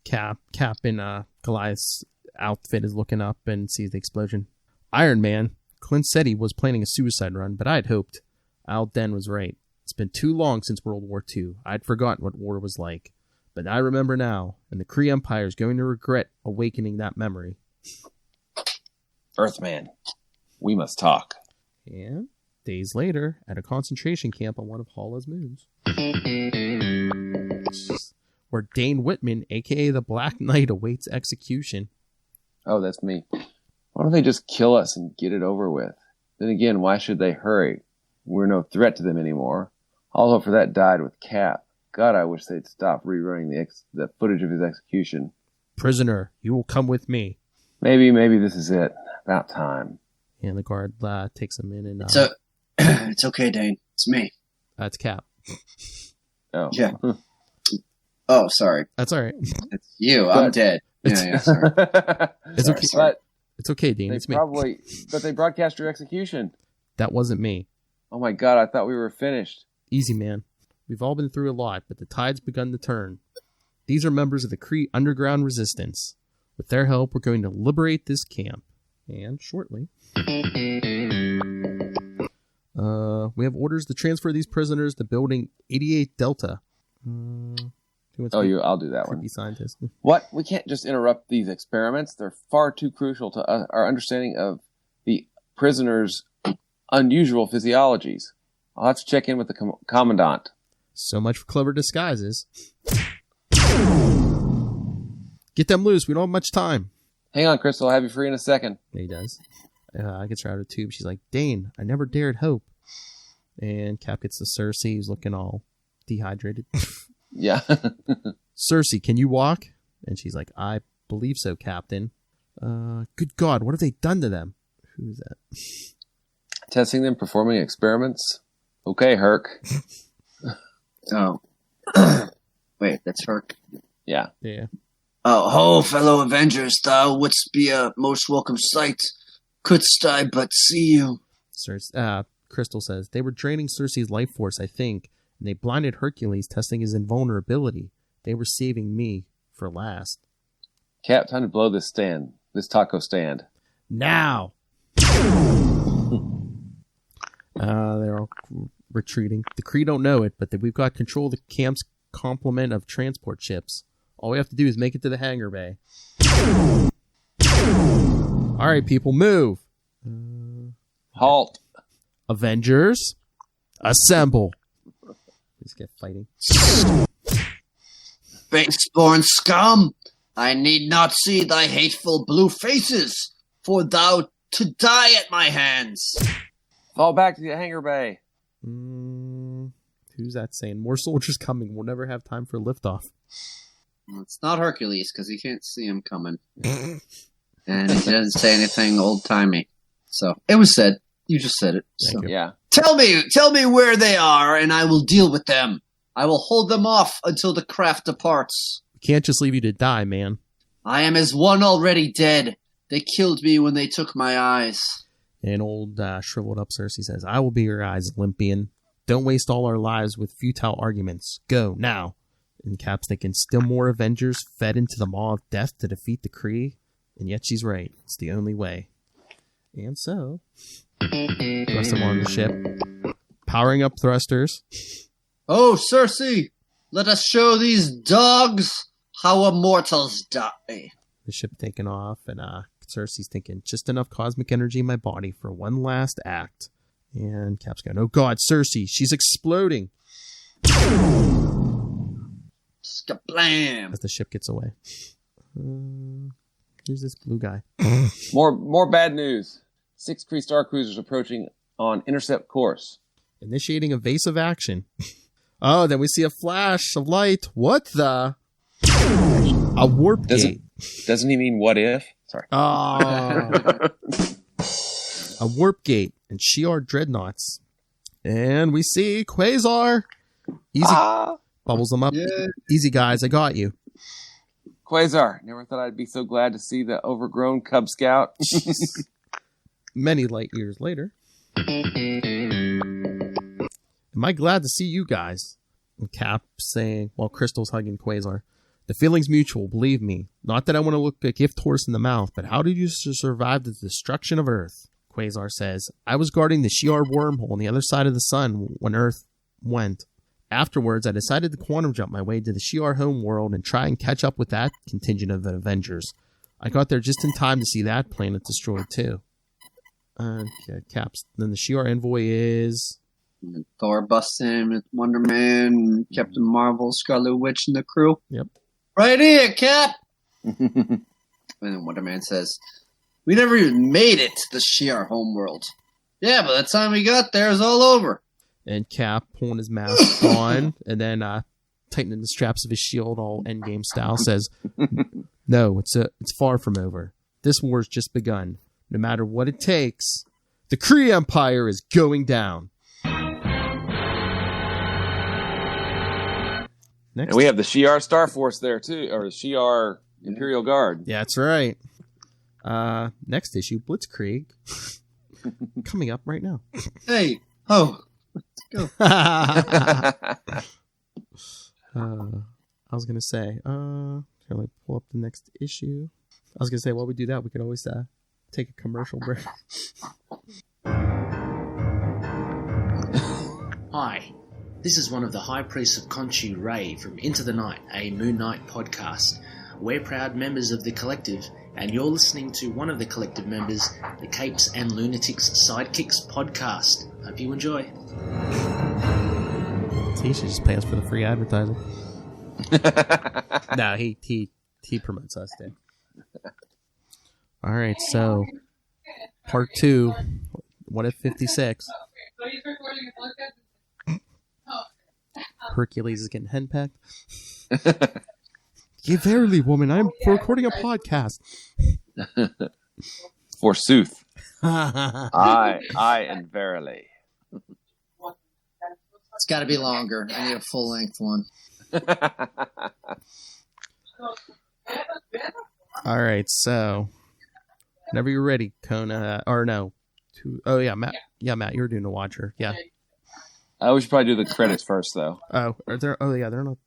Speaker 7: Cap in Goliath's outfit is looking up and sees the explosion. Iron Man, Clint said he was planning a suicide run, but I'd hoped. Al Den was right. It's been too long since World War II. I'd forgotten what war was like. But I remember now, and the Kree Empire is going to regret awakening that memory.
Speaker 3: Earthman. We must talk.
Speaker 7: And days later, at a concentration camp on one of Hala's moons, where Dane Whitman, a.k.a. the Black Knight, awaits execution.
Speaker 3: Oh, that's me. Why don't they just kill us and get it over with? Then again, why should they hurry? We're no threat to them anymore. All hope for that died with Cap. God, I wish they'd stop rerunning the footage of his execution.
Speaker 7: Prisoner, you will come with me.
Speaker 3: Maybe this is it. About time.
Speaker 7: And the guard takes him in and...
Speaker 5: It's okay, Dane. It's me.
Speaker 7: That's Cap.
Speaker 3: Oh.
Speaker 5: Yeah. Oh, sorry.
Speaker 7: That's all right.
Speaker 5: It's you. I'm dead. Yeah, sorry.
Speaker 7: It's
Speaker 5: Sorry,
Speaker 7: okay.
Speaker 5: sorry.
Speaker 7: It's okay, Dean. It's me.
Speaker 3: But they broadcast your execution.
Speaker 7: That wasn't me.
Speaker 3: Oh my God, I thought we were finished.
Speaker 7: Easy, man. We've all been through a lot, but the tide's begun to turn. These are members of the Kree Underground Resistance. With their help, we're going to liberate this camp. And shortly, we have orders to transfer these prisoners to Building 88 Delta.
Speaker 3: I'll do that one.
Speaker 7: Scientist.
Speaker 3: What? We can't just interrupt these experiments. They're far too crucial to our understanding of the prisoners' unusual physiologies. I'll have to check in with the commandant.
Speaker 7: So much for clever disguises. Get them loose. We don't have much time.
Speaker 3: Hang on, Crystal. I'll have you free in a second.
Speaker 7: Yeah, he does. Gets her out of the tube. She's like, Dane, I never dared hope. And Cap gets to Cersei, who's looking all dehydrated.
Speaker 3: Yeah.
Speaker 7: Cersei, can you walk? And she's like, I believe so, Captain. Good God, what have they done to them? Who's that?
Speaker 3: Testing them, performing experiments. Okay, Herc.
Speaker 5: Oh. Wait, that's Herc?
Speaker 3: Yeah.
Speaker 7: Yeah.
Speaker 5: Oh, ho, fellow Avengers, thou wouldst be a most welcome sight. Couldst I but see you?
Speaker 7: Crystal says, they were draining Cersei's life force, I think, and they blinded Hercules, testing his invulnerability. They were saving me for last.
Speaker 3: Cap, time to blow this taco stand.
Speaker 7: Now! They're all retreating. The Kree don't know it, but we've got control of the camp's complement of transport ships. All we have to do is make it to the hangar bay. All right, people, move.
Speaker 3: Halt.
Speaker 7: Avengers, assemble. Let's get fighting.
Speaker 5: Spaceborn scum! I need not see thy hateful blue faces, for thou to die at my hands.
Speaker 3: Fall back to the hangar bay.
Speaker 7: Who's that saying? More soldiers coming. We'll never have time for liftoff.
Speaker 5: Well, it's not Hercules, because he can't see him coming. And he doesn't say anything old-timey. So, it was said. You just said it. So.
Speaker 3: Yeah.
Speaker 5: Tell me where they are, and I will deal with them. I will hold them off until the craft departs.
Speaker 7: We can't just leave you to die, man.
Speaker 5: I am as one already dead. They killed me when they took my eyes.
Speaker 7: And old shriveled up Cersei says, I will be your eyes, Olympian. Don't waste all our lives with futile arguments. Go, now. And Cap's thinking, still more Avengers fed into the maw of death to defeat the Kree? And yet she's right. It's the only way. And so, thrust them on the ship. Powering up thrusters.
Speaker 5: Oh, Cersei, let us show these dogs how immortals die.
Speaker 7: The ship taking off, and Cersei's thinking, just enough cosmic energy in my body for one last act. And Cap's going, oh god, Cersei, she's exploding.
Speaker 5: Skablam!
Speaker 7: As the ship gets away. Who's this blue guy?
Speaker 3: More bad news. 6 Kree Star Cruisers approaching on intercept course.
Speaker 7: Initiating evasive action. Oh, then we see a flash of light. What the? A warp gate.
Speaker 3: Doesn't he mean what if? Sorry.
Speaker 7: Oh. A warp gate and Shi'ar dreadnoughts. And we see Quasar. Easy. Bubbles them up.
Speaker 5: Yeah.
Speaker 7: Easy, guys. I got you.
Speaker 3: Quasar. Never thought I'd be so glad to see the overgrown Cub Scout.
Speaker 7: Many light years later. Am I glad to see you guys? And Cap saying, while Crystal's hugging Quasar, the feeling's mutual, believe me. Not that I want to look a gift horse in the mouth, but how did you survive the destruction of Earth? Quasar says, I was guarding the Shi'ar wormhole on the other side of the sun when Earth went. Afterwards, I decided to quantum jump my way to the Shi'ar home world and try and catch up with that contingent of Avengers. I got there just in time to see that planet destroyed too. Okay, Caps. Then the Shi'ar envoy is...
Speaker 5: And Thor busts in with Wonder Man, Captain Marvel, Scarlet Witch, and the crew.
Speaker 7: Yep.
Speaker 5: Right here, Cap! And then Wonder Man says, we never even made it to the Shi'ar homeworld. Yeah, by the time we got there, it was all over.
Speaker 7: And Cap pulling his mask on, and then tightening the straps of his shield, all Endgame style, says, no, it's far from over. This war's just begun. No matter what it takes, the Kree Empire is going down. Next.
Speaker 3: And we have the Shi'ar Star Force there too, or the Shi'ar Imperial Guard.
Speaker 7: Yeah, that's right. Next issue, Blitzkrieg. Coming up right now.
Speaker 5: Hey, let's go.
Speaker 7: I was going to say, can I pull up the next issue? I was going to say, while we do that, we could always take a commercial break.
Speaker 8: Hi, this is one of the High Priests of Khonshu, Ray, from Into the Night, a Moon Knight podcast. We're proud members of the Collective, and you're listening to one of the Collective members, the Capes and Lunatics Sidekicks podcast. Hope you enjoy.
Speaker 7: He should just pay us for the free advertising. No, he promotes us, dude. All right, so part 2, What If 56. Hercules is getting henpecked. Yea, verily, woman, I am recording a podcast.
Speaker 3: Forsooth. I and verily.
Speaker 5: It's got to be longer. I need a full-length one.
Speaker 7: All right, so whenever you're ready, Kona, or no. Matt. Yeah, Matt, you're doing the watcher. Yeah.
Speaker 3: We should probably do the credits first, though.
Speaker 7: Oh, they're not.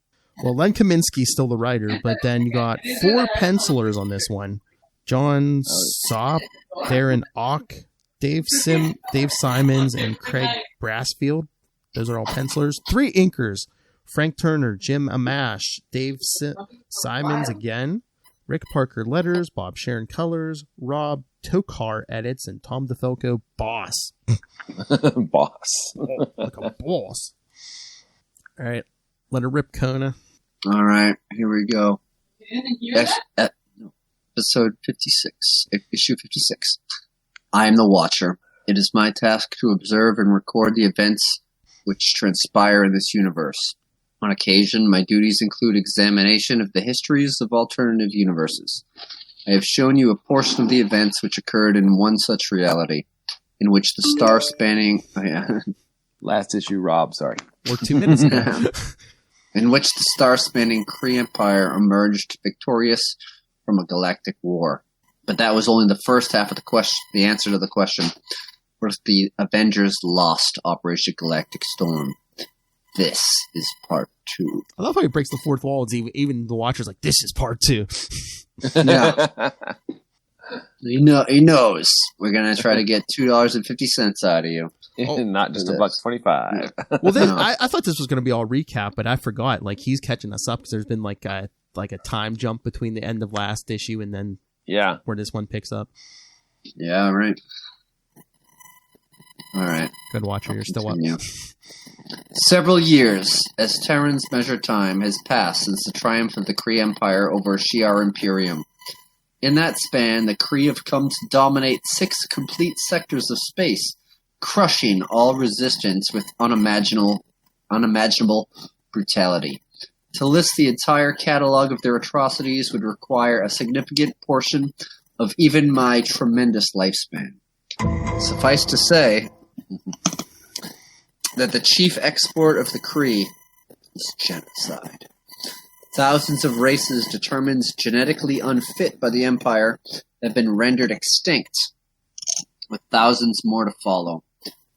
Speaker 7: Well, Len Kaminsky's still the writer, but then you got 4 pencilers on this one. John Sopp, Darren Ock, Dave Simons, and Craig Brassfield. Those are all pencilers. 3 inkers. Frank Turner, Jim Amash, Dave Simons again, Rick Parker letters, Bob Sharon colors, Rob Tokar edits, and Tom DeFalco boss.
Speaker 3: Boss.
Speaker 7: Like a boss. All right. Let her rip, Kona.
Speaker 5: All right, here we go. Episode 56, issue 56. I am the Watcher. It is my task to observe and record the events which transpire in this universe. On occasion, my duties include examination of the histories of alternative universes. I have shown you a portion of the events which occurred in one such reality, in which the star-spanning...
Speaker 3: Last issue, Rob, sorry.
Speaker 7: Or 2 minutes ago.
Speaker 5: In which the star-spanning Kree Empire emerged victorious from a galactic war. But that was only the first half of the question. The answer to the question was the Avengers lost Operation Galactic Storm. This is part 2.
Speaker 7: I love how he breaks the fourth wall. It's even the Watcher's like, this is part 2.
Speaker 5: Yeah. He knows we're going to try to get $2.50 out of you.
Speaker 3: Not just $1.25.
Speaker 7: Well, then I thought this was going to be all recap, but I forgot. Like, he's catching us up because there's been like a time jump between the end of last issue and then where this one picks up.
Speaker 5: Yeah, right. All right.
Speaker 7: Good Watcher, you're still up.
Speaker 5: Several years, as Terrans measure time, has passed since the triumph of the Kree Empire over Shi'ar Imperium. In that span, the Kree have come to dominate 6 complete sectors of space, crushing all resistance with unimaginable brutality. To list the entire catalog of their atrocities would require a significant portion of even my tremendous lifespan. Suffice to say that the chief export of the Kree is genocide. Thousands of races determined genetically unfit by the Empire have been rendered extinct, with thousands more to follow.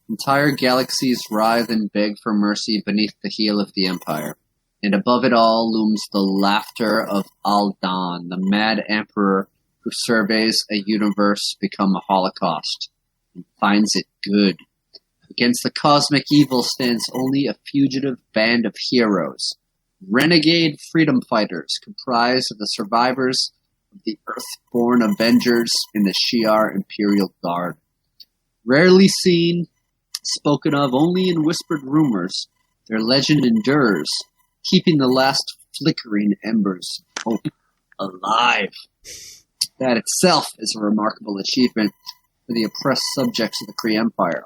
Speaker 5: Entire galaxies writhe and beg for mercy beneath the heel of the Empire. And above it all looms the laughter of Aldan, the mad emperor who surveys a universe become a holocaust and finds it good. Against the cosmic evil stands only a fugitive band of heroes, renegade freedom fighters comprised of the survivors of the Earth-born Avengers in the Shi'ar Imperial Guard. Rarely seen, spoken of only in whispered rumors, their legend endures, keeping the last flickering embers of hope alive. That itself is a remarkable achievement for the oppressed subjects of the Kree Empire.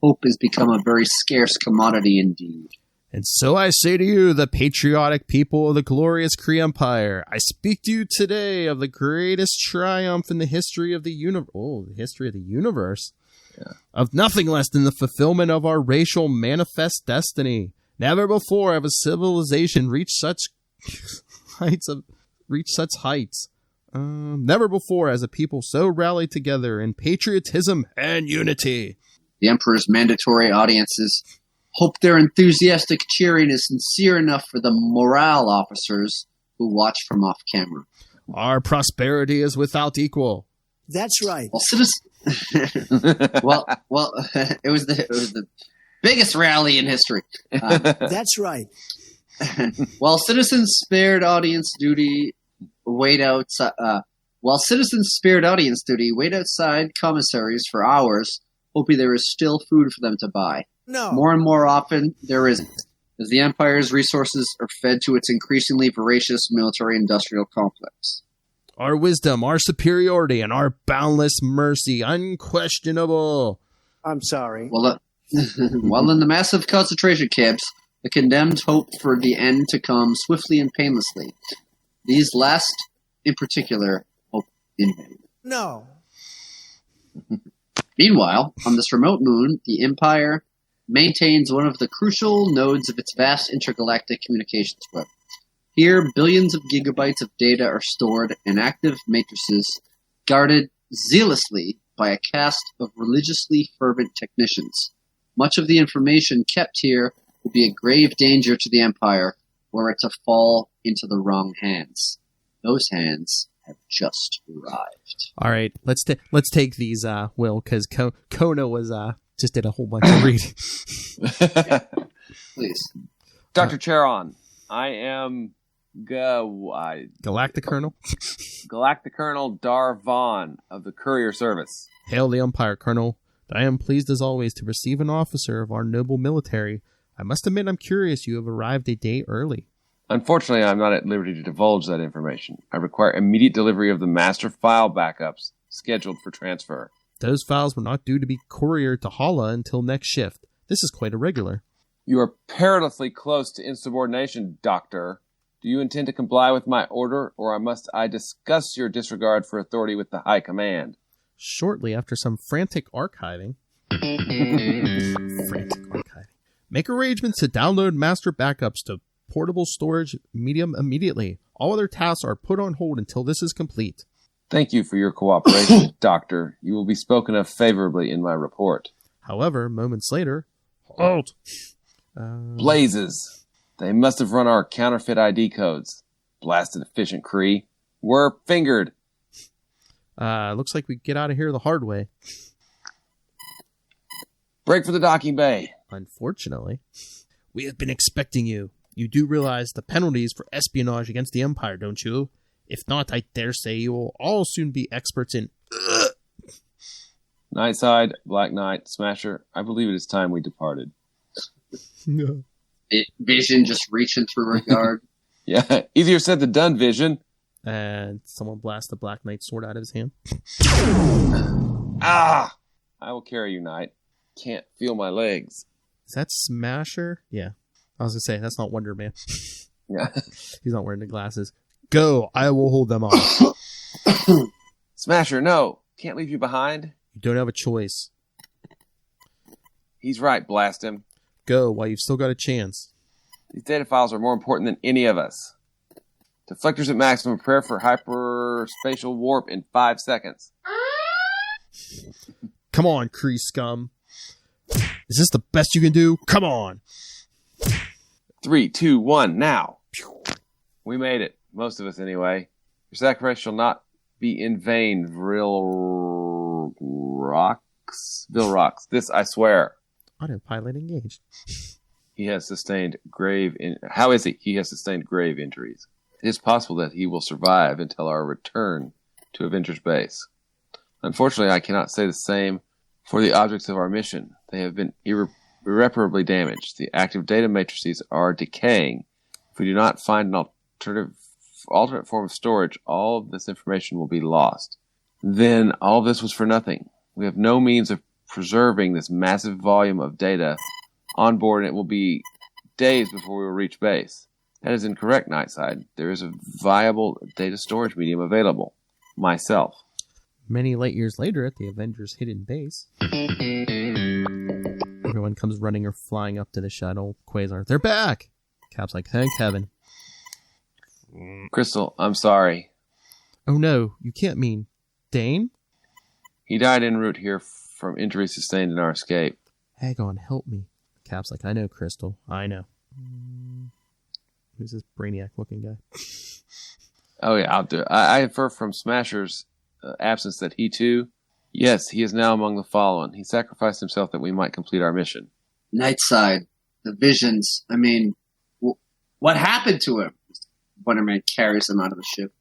Speaker 5: Hope has become a very scarce commodity indeed.
Speaker 7: And so I say to you, the patriotic people of the glorious Kree Empire, I speak to you today of the greatest triumph in the history of the universe. Oh, the history of the universe. Yeah. Of nothing less than the fulfillment of our racial manifest destiny. Never before have a civilization reached such heights. Never before has a people so rallied together in patriotism and unity.
Speaker 5: The Emperor's mandatory audiences hope their enthusiastic cheering is sincere enough for the morale officers who watch from off camera.
Speaker 7: Our prosperity is without equal.
Speaker 9: That's right.
Speaker 5: Well, it was the biggest rally in history.
Speaker 9: That's right.
Speaker 5: While citizens spared audience duty, wait outside commissaries for hours, hoping there is still food for them to buy.
Speaker 9: No.
Speaker 5: More and more often, there isn't, as the Empire's resources are fed to its increasingly voracious military-industrial complex.
Speaker 7: Our wisdom, our superiority, and our boundless mercy, unquestionable.
Speaker 9: I'm sorry.
Speaker 5: While in the massive concentration camps, the condemned hope for the end to come swiftly and painlessly. These last, in particular, hope in vain.
Speaker 9: No.
Speaker 5: Meanwhile, on this remote moon, the Empire maintains one of the crucial nodes of its vast intergalactic communications web. Here, billions of gigabytes of data are stored in active matrices, guarded zealously by a cast of religiously fervent technicians. Much of the information kept here will be a grave danger to the Empire were it to fall into the wrong hands. Those hands have just arrived.
Speaker 7: All right, let's take these, Will, because Kona was just did a whole bunch of reading.
Speaker 5: Please,
Speaker 3: Dr. Charon, I am
Speaker 7: Galactic Colonel.
Speaker 3: Galactic Colonel Dar Vaughn of the Courier Service.
Speaker 7: Hail the Empire, Colonel. I am pleased as always to receive an officer of our noble military. I must admit I'm curious you have arrived a day early.
Speaker 3: Unfortunately, I'm not at liberty to divulge that information. I require immediate delivery of the master file backups scheduled for transfer.
Speaker 7: Those files were not due to be couriered to Hala until next shift. This is quite irregular.
Speaker 3: You are perilously close to insubordination, Doctor. Do you intend to comply with my order, or must I discuss your disregard for authority with the High Command?
Speaker 7: Shortly after some frantic archiving, make arrangements to download master backups to portable storage medium immediately. All other tasks are put on hold until this is complete.
Speaker 3: Thank you for your cooperation, Doctor. You will be spoken of favorably in my report.
Speaker 7: However, moments later, halt!
Speaker 3: Blazes! They must have run our counterfeit ID codes. Blasted efficient Kree. We're fingered.
Speaker 7: Looks like we get out of here the hard way.
Speaker 3: Break for the docking bay.
Speaker 7: Unfortunately, we have been expecting you. You do realize the penalties for espionage against the Empire, don't you? If not, I dare say you will all soon be experts in...
Speaker 3: Nightside, Black Knight, Smasher, I believe it is time we departed.
Speaker 7: No.
Speaker 5: Vision just reaching through her guard.
Speaker 3: Yeah, easier said than done, Vision.
Speaker 7: And someone blasts the Black Knight sword out of his hand.
Speaker 3: Ah! I will carry you, Knight. Can't feel my legs.
Speaker 7: Is that Smasher? Yeah. I was going to say, that's not Wonder Man.
Speaker 3: Yeah.
Speaker 7: He's not wearing the glasses. Go, I will hold them off.
Speaker 3: Smasher, no. Can't leave you behind.
Speaker 7: You don't have a choice.
Speaker 3: He's right, blast him.
Speaker 7: Go, while you've still got a chance.
Speaker 3: These data files are more important than any of us. Deflectors at maximum, prepare for hyperspatial warp in 5 seconds.
Speaker 7: Come on, Kree scum. Is this the best you can do? Come on.
Speaker 3: 3, 2, 1, now. We made it. Most of us, anyway. Your sacrifice shall not be in vain, Vilrox. This I swear.
Speaker 7: Autopilot engaged.
Speaker 3: He has sustained How is he? He has sustained grave injuries. It is possible that he will survive until our return to Avengers base. Unfortunately, I cannot say the same for the objects of our mission. They have been irreparably damaged. The active data matrices are decaying. If we do not find an alternate form of storage, all of this information will be lost. Then all of this was for nothing. We have no means of preserving this massive volume of data on board, and it will be days before we will reach base. That is incorrect, Nightside. There is a viable data storage medium available. Myself.
Speaker 7: Many light years later at the Avengers' hidden base, everyone comes running or flying up to the shuttle. Quasar, they're back! Cap's like, thank heaven.
Speaker 3: Crystal, I'm sorry.
Speaker 7: Oh no, you can't mean Dane?
Speaker 3: He died en route here from injuries sustained in our escape.
Speaker 7: Hagon, help me. Cap's like, I know, Crystal. I know. Who's this Brainiac-looking guy?
Speaker 3: Oh yeah, I'll do it. I infer from Smasher's absence that he too... Yes, he is now among the fallen. He sacrificed himself that we might complete our mission.
Speaker 5: Nightside, the visions. I mean, what happened to him? Wonder Man carries him out of the ship.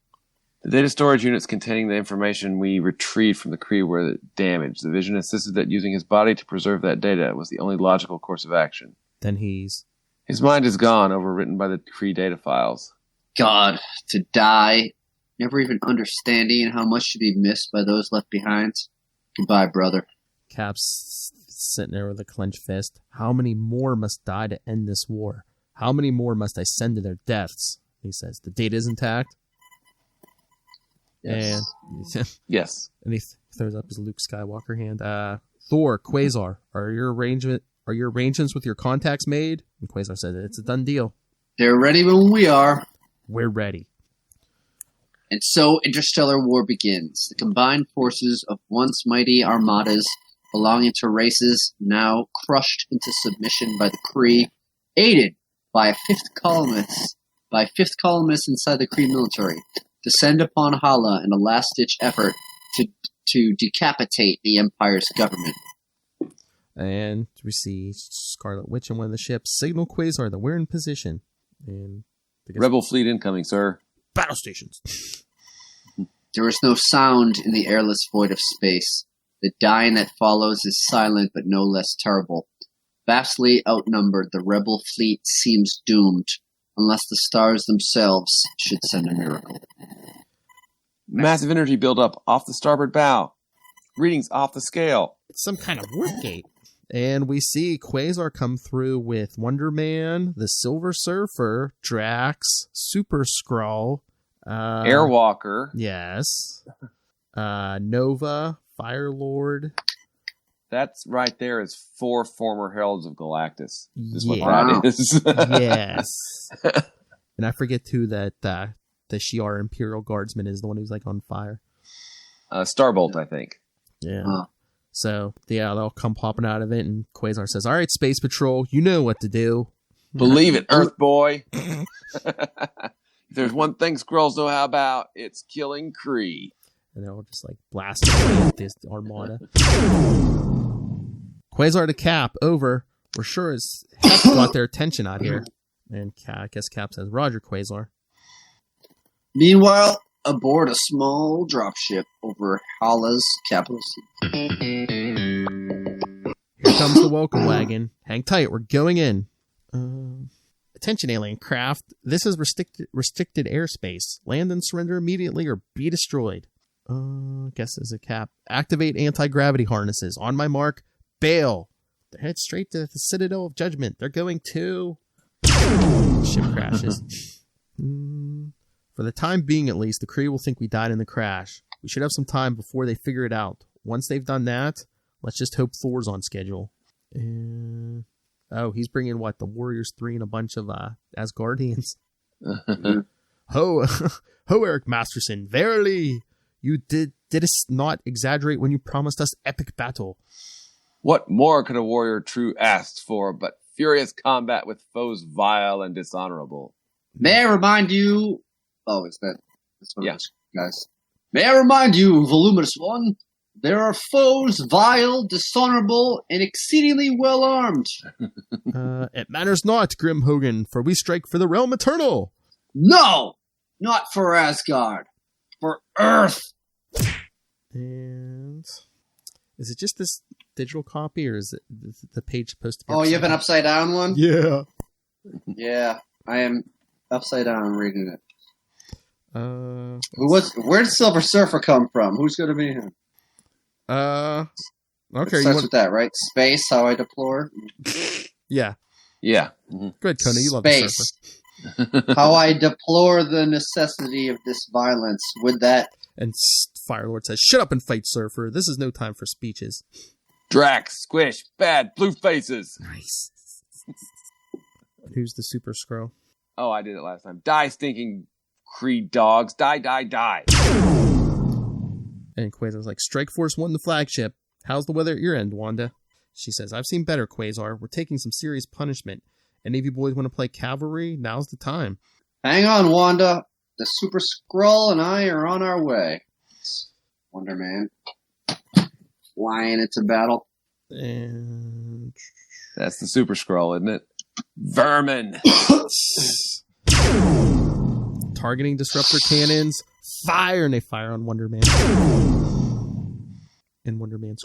Speaker 3: The data storage units containing the information we retrieved from the Kree were damaged. The Vision insisted that using his body to preserve that data was the only logical course of action.
Speaker 7: Then his
Speaker 3: mind is gone, overwritten by the Kree data files.
Speaker 5: God, to die, never even understanding how much to be missed by those left behind. Goodbye, brother.
Speaker 7: Cap's sitting there with a clenched fist. How many more must die to end this war? How many more must I send to their deaths? He says, the data is intact.
Speaker 5: Yes.
Speaker 7: And
Speaker 3: yes.
Speaker 7: And he throws up his Luke Skywalker hand. Thor, Quasar, are your arrangements with your contacts made? And Quasar says, it's a done deal.
Speaker 5: They're ready when we are.
Speaker 7: We're ready.
Speaker 5: And so interstellar war begins. The combined forces of once mighty armadas belonging to races now crushed into submission by the Kree, aided by fifth columnists inside the Kree military, descend upon Hala in a last-ditch effort to decapitate the Empire's government.
Speaker 7: And we see Scarlet Witch on one of the ships signal Quasar that we're in position. And
Speaker 3: Rebel fleet incoming, sir.
Speaker 7: Battle stations.
Speaker 5: There is no sound in the airless void of space. The dying that follows is silent but no less terrible. Vastly outnumbered, the rebel fleet seems doomed. unless the stars themselves should send a miracle.
Speaker 3: Massive energy buildup off the starboard bow. Readings off the scale.
Speaker 7: It's some kind of warp gate. And we see Quasar come through with Wonder Man, the Silver Surfer, Drax, Super Skrull,
Speaker 3: Airwalker.
Speaker 7: Yes. Nova, Fire Lord.
Speaker 3: That's right there is 4 former Heralds of Galactus. Is what
Speaker 7: Yeah.
Speaker 3: that is.
Speaker 7: Yes. And I forget too that the Shi'ar Imperial Guardsman is the one who's like on fire.
Speaker 3: Starbolt, I think.
Speaker 7: Yeah. So, yeah, they'll come popping out of it, and Quasar says, all right, Space Patrol, you know what to do.
Speaker 3: Believe it, Earth Boy. If there's one thing Skrulls know how about, it's killing Kree.
Speaker 7: And they'll just like blast away at this armada. Quasar to Cap, over. We're sure as heck got their attention out here. And I guess Cap says, Roger, Quasar.
Speaker 5: Meanwhile, aboard a small dropship over Hala's capital city.
Speaker 7: Here comes the welcome wagon. Hang tight, we're going in. Attention, alien craft. This is restricted airspace. Land and surrender immediately or be destroyed. Guess as a Cap. Activate anti-gravity harnesses. On my mark, bail. They're headed straight to the Citadel of Judgment. They're going to... Ship crashes. For the time being, at least, the Kree will think we died in the crash. We should have some time before they figure it out. Once they've done that, let's just hope Thor's on schedule. Oh, he's bringing what? The Warriors 3 and a bunch of Asgardians. Ho, Eric Masterson, verily, you didst not exaggerate when you promised us epic battle.
Speaker 3: What more could a warrior true ask for but furious combat with foes vile and dishonorable?
Speaker 5: May I remind you... Oh, is that... That's one of those guys. May I remind you, voluminous one, there are foes vile, dishonorable, and exceedingly well armed.
Speaker 7: It matters not, Grim Hogan, for we strike for the realm eternal.
Speaker 5: No! Not for Asgard. For Earth.
Speaker 7: And... Is it just this digital copy, or is it the page supposed to be...
Speaker 5: Oh, you have an upside down one?
Speaker 7: Yeah.
Speaker 5: Yeah, I am upside down reading it.
Speaker 7: Where
Speaker 5: did Silver Surfer come from? Who's going to be him?
Speaker 7: Okay.
Speaker 5: It starts with that, right? Space, how I deplore.
Speaker 7: Yeah.
Speaker 3: Yeah. Mm-hmm.
Speaker 7: Good, Conan. You love
Speaker 5: Space.
Speaker 7: the Surfer.
Speaker 5: How I deplore the necessity of this violence. With that...
Speaker 7: And Firelord says, shut up and fight, Surfer. This is no time for speeches.
Speaker 3: Drax, Squish, bad, blue faces.
Speaker 7: Nice. Who's the Super Skrull?
Speaker 3: Oh, I did it last time. Die, stinking Kree dogs. Die, die, die.
Speaker 7: And Quasar's like, Strike Force 1 the flagship. How's the weather at your end, Wanda? She says, I've seen better, Quasar. We're taking some serious punishment. Any of you boys want to play cavalry? Now's the time.
Speaker 5: Hang on, Wanda. The Super Skrull and I are on our way. Wonder Man. Flying into battle.
Speaker 7: And...
Speaker 3: That's the Super Skrull, isn't it? Vermin!
Speaker 7: Targeting disruptor cannons. Fire! And they fire on Wonder Man. And Wonder Man's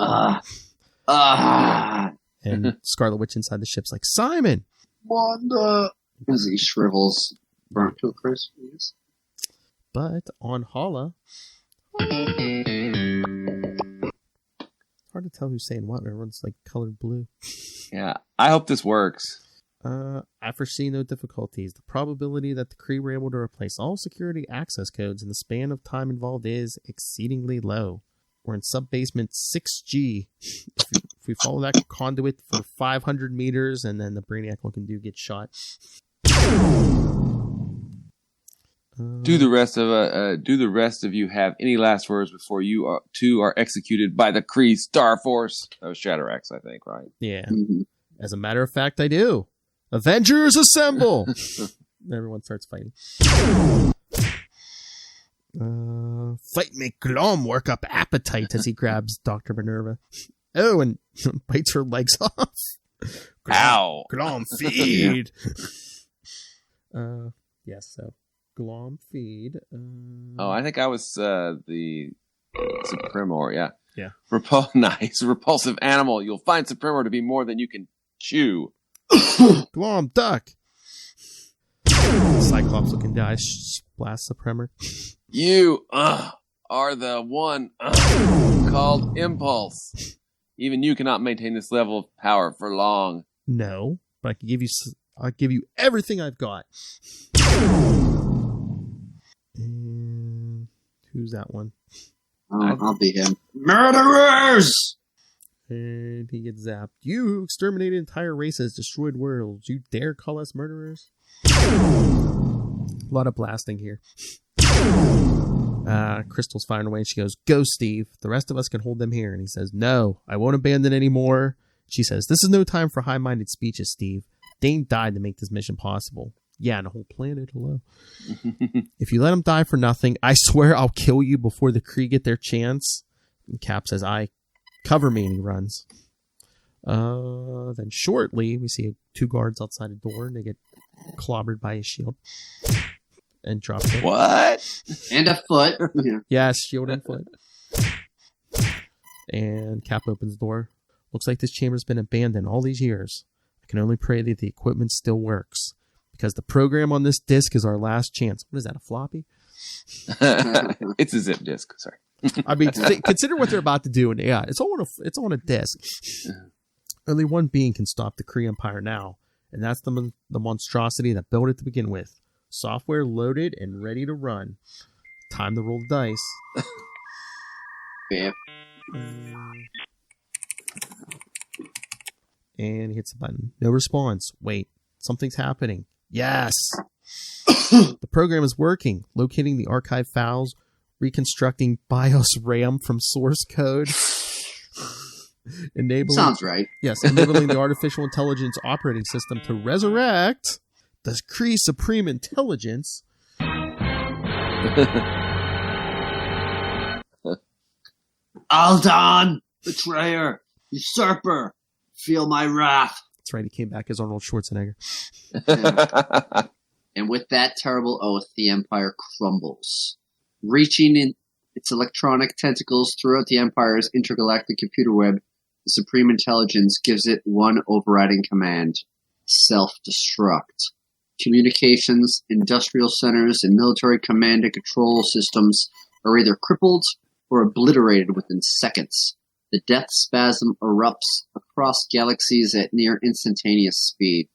Speaker 7: and Scarlet Witch inside the ship's like, Simon!
Speaker 5: Wanda! As he shrivels, burnt to a crisp.
Speaker 7: But on Hala... Hard to tell who's saying what. Everyone's like colored blue.
Speaker 3: Yeah, I hope this works.
Speaker 7: I foresee no difficulties. The probability that the Kree were able to replace all security access codes in the span of time involved is exceedingly low. We're in sub-basement 6G. If we follow that conduit for 500 meters, and then the Brainiac looking dude gets shot.
Speaker 3: Do the rest of you have any last words before you two are executed by the Kree Star Force? That was Shatterax, I think, right?
Speaker 7: Yeah. As a matter of fact, I do. Avengers assemble! Everyone starts fighting. Fight make Glom work up appetite as he grabs Dr. Minerva. Oh, and bites her legs off.
Speaker 3: Ow!
Speaker 7: Glom feed! Yes, so Glom feed.
Speaker 3: I think I was the Supremor, yeah.
Speaker 7: Yeah.
Speaker 3: Nice. Repulsive animal. You'll find Supremor to be more than you can chew.
Speaker 7: Glom, duck! Cyclops looking guy blasts the Primer.
Speaker 3: You are the one called Impulse. Even you cannot maintain this level of power for long.
Speaker 7: No, but I can give you. I'll give you everything I've got. And who's that one?
Speaker 5: I'll be him. Murderers!
Speaker 7: And he gets zapped. You who exterminated entire races, destroyed worlds. You dare call us murderers? A lot of blasting here. Crystal's firing away. She goes, "Go, Steve. The rest of us can hold them here." And he says, "No, I won't abandon anymore." She says, "This is no time for high-minded speeches, Steve. Dane died to make this mission possible." Yeah, and a whole planet, hello. "If you let him die for nothing, I swear I'll kill you before the Kree get their chance." And Cap says, "Cover me," and he runs. Then shortly, we see two guards outside a door, and they get clobbered by a shield and drop it.
Speaker 3: What?
Speaker 5: And a foot.
Speaker 7: Yes, shield and foot. And Cap opens the door. "Looks like this chamber's been abandoned all these years. I can only pray that the equipment still works. Because the program on this disc is our last chance." What is that, a floppy?
Speaker 3: It's a zip disk. Sorry.
Speaker 7: I mean, consider what they're about to do, and yeah, it's on a disc. Only one being can stop the Kree Empire now, and that's the monstrosity that built it to begin with. Software loaded and ready to run. Time to roll the dice.
Speaker 5: Yeah.
Speaker 7: And he hits the button. No response. Wait, something's happening. Yes! The program is working. Locating the archive files, reconstructing BIOS RAM from source code.
Speaker 5: Sounds right.
Speaker 7: Yes, enabling the artificial intelligence operating system to resurrect the Kree Supreme Intelligence.
Speaker 5: Aldan, betrayer, usurper, feel my wrath.
Speaker 7: That's right, he came back as Arnold Schwarzenegger.
Speaker 5: And with that terrible oath, the Empire crumbles. Reaching in its electronic tentacles throughout the Empire's intergalactic computer web, the Supreme Intelligence gives it one overriding command: self-destruct. Communications, industrial centers, and military command and control systems are either crippled or obliterated within seconds. The death spasm erupts across galaxies at near instantaneous speed.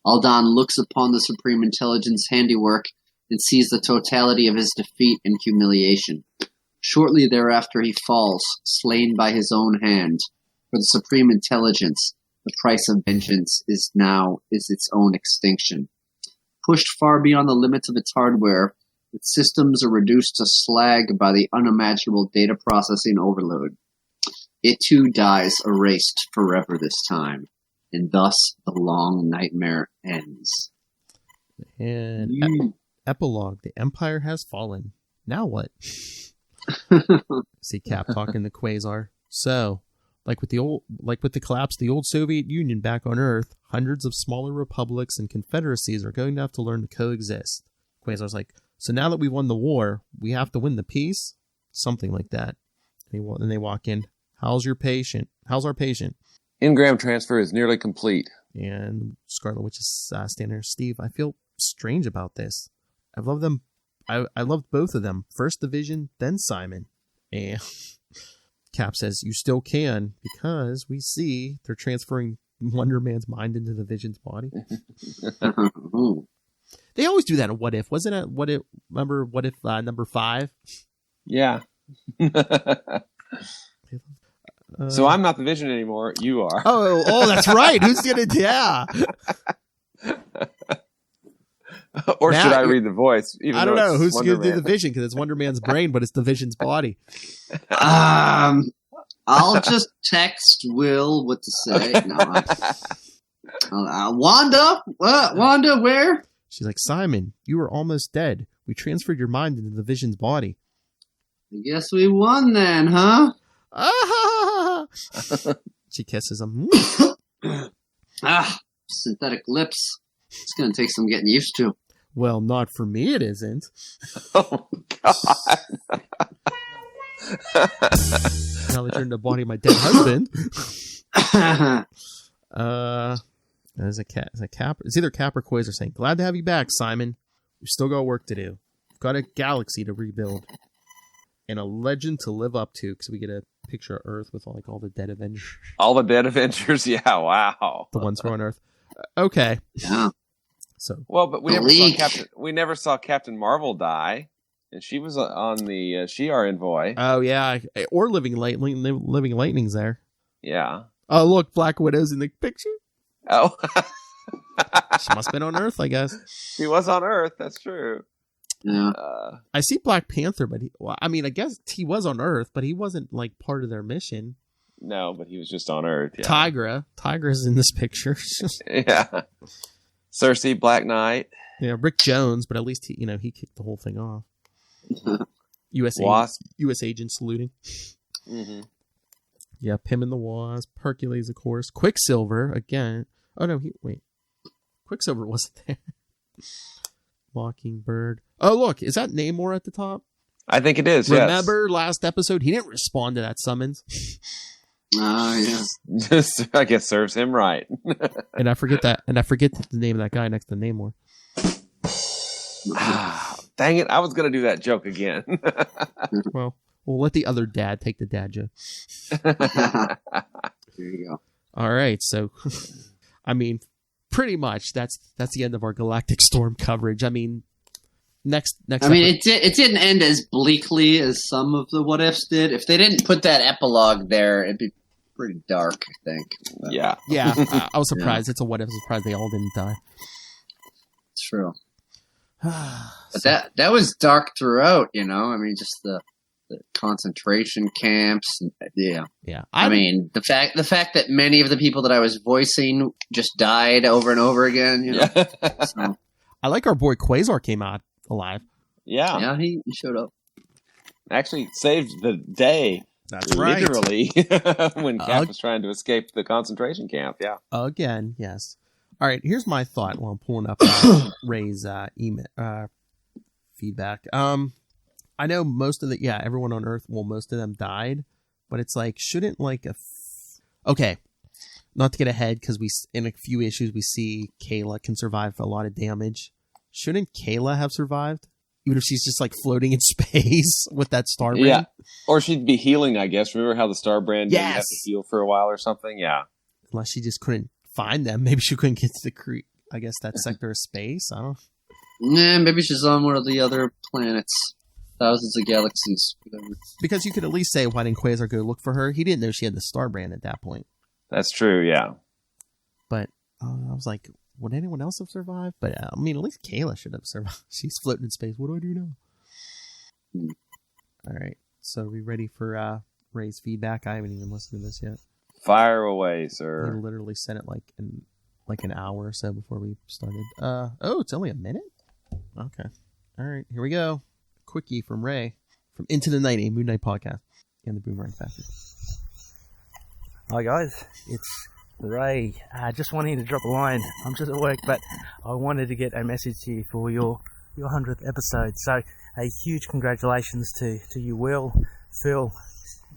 Speaker 5: Aldan looks upon the Supreme Intelligence handiwork and sees the totality of his defeat and humiliation. Shortly thereafter he falls, slain by his own hand. For the Supreme Intelligence, the price of vengeance is its own extinction. Pushed far beyond the limits of its hardware, its systems are reduced to slag by the unimaginable data processing overload. It too dies erased forever this time, and thus the long nightmare ends.
Speaker 7: And epilogue: the Empire has fallen. Now what? See Cap talking to Quasar. So, like with the collapse of the old Soviet Union back on Earth, hundreds of smaller republics and confederacies are going to have to learn to coexist. Quasar's like, so now that we won the war, we have to win the peace? Something like that. And they walk in. How's our patient?
Speaker 3: Engram transfer is nearly complete.
Speaker 7: And Scarlet Witch is standing there. "Steve, I feel strange about this. I've loved them. I loved both of them. First the Vision, then Simon." And Cap says, "You still can, because we see they're transferring Wonder Man's mind into the Vision's body." They always do that in What If. Wasn't it What If? Remember What If number 5?
Speaker 3: Yeah. So I'm not the Vision anymore. You are.
Speaker 7: Oh, that's right. Who's gonna? Yeah.
Speaker 3: Or now, should I read the voice?
Speaker 7: I don't know. Who's going to do the Vision? Because it's Wonder Man's brain, but it's the Vision's body.
Speaker 5: I'll just text Will what to say. No, Wanda? What? Wanda, where?
Speaker 7: She's like, "Simon, you were almost dead. We transferred your mind into the Vision's body."
Speaker 5: I guess we won then, huh?
Speaker 7: She kisses him.
Speaker 5: Synthetic lips. It's going to take some getting used to.
Speaker 7: Well, not for me, it isn't.
Speaker 3: Oh, God.
Speaker 7: Now they turned the body of my dead husband. There's a cat. It's either Cap or Quasar saying, "Glad to have you back, Simon. We've still got work to do. We've got a galaxy to rebuild and a legend to live up to." Because we get a picture of Earth with all the dead Avengers.
Speaker 3: All the dead Avengers. Yeah. Wow.
Speaker 7: The ones who are on Earth. Okay.
Speaker 5: Yeah.
Speaker 7: So
Speaker 3: but we never saw Captain Marvel die, and she was on the Shi'ar envoy.
Speaker 7: Oh yeah, or Living Lightning's there.
Speaker 3: Yeah.
Speaker 7: Oh look, Black Widow's in the picture.
Speaker 3: Oh.
Speaker 7: She must have been on Earth, I guess.
Speaker 3: She was on Earth. That's true.
Speaker 5: Yeah.
Speaker 7: I see Black Panther, but I guess he was on Earth, but he wasn't part of their mission.
Speaker 3: No, but he was just on Earth. Yeah.
Speaker 7: Tigra's in this picture.
Speaker 3: Yeah. Cersei, Black Knight.
Speaker 7: Yeah, Rick Jones, but at least he kicked the whole thing off. U.S. agent saluting.
Speaker 3: Mm-hmm.
Speaker 7: Yeah, Pym and the Wasp, Hercules, of course, Quicksilver again. Oh no, Quicksilver wasn't there. Mockingbird. Oh look, is that Namor at the top?
Speaker 3: I think it is.
Speaker 7: Remember last episode? He didn't respond to that summons.
Speaker 5: Oh, yeah.
Speaker 3: Just, I guess, serves him right.
Speaker 7: And I forget the name of that guy next to Namor.
Speaker 3: Dang it! I was going to do that joke again.
Speaker 7: Well, we'll let the other dad take the dad joke.
Speaker 5: There you go.
Speaker 7: All right, so pretty much that's the end of our Galactic Storm coverage. Next.
Speaker 5: It didn't end as bleakly as some of the what ifs did. If they didn't put that epilogue there, it'd be pretty dark, I think. But,
Speaker 3: yeah.
Speaker 7: I was surprised. Yeah. It's a what if surprise they all didn't die.
Speaker 5: True. But that was dark throughout. Just the concentration camps. Yeah. The fact that many of the people that I was voicing just died over and over again. So.
Speaker 7: I like our boy Quasar came out alive.
Speaker 3: Yeah,
Speaker 5: he showed up.
Speaker 3: Actually saved the day.
Speaker 7: That's right.
Speaker 3: Literally, when Cap was trying to escape the concentration camp. Yeah.
Speaker 7: Again, yes. All right. Here's my thought while I'm pulling up Ray's email feedback. I know most of everyone on Earth. Well, most of them died, but it's shouldn't okay. Not to get ahead, because in a few issues we see Kayla can survive a lot of damage. Shouldn't Kayla have survived? Even if she's just floating in space with that star brand?
Speaker 3: Yeah. Or she'd be healing, I guess. Remember how the star brand didn't have to heal for a while or something? Yeah.
Speaker 7: Unless she just couldn't find them. Maybe she couldn't get to that sector of space. I don't know.
Speaker 5: Nah, maybe she's on one of the other planets. Thousands of galaxies. Whatever.
Speaker 7: Because you could at least say, why didn't Quasar go look for her? He didn't know she had the star brand at that point.
Speaker 3: That's true, yeah.
Speaker 7: But I was like, would anyone else have survived? But at least Kayla should have survived. She's floating in space. What do I do now? All right. So are we ready for Ray's feedback? I haven't even listened to this yet.
Speaker 3: Fire away, sir.
Speaker 7: He literally sent it an hour or so before we started. It's only a minute? Okay. All right. Here we go. Quickie from Ray from Into the Night, a Moon Knight podcast and the Boomerang Factory.
Speaker 10: Hi guys, it's Ray. Just wanting to drop a line. I'm just at work, but I wanted to get a message to you for your 100th episode. So a huge congratulations to you, Will, Phil,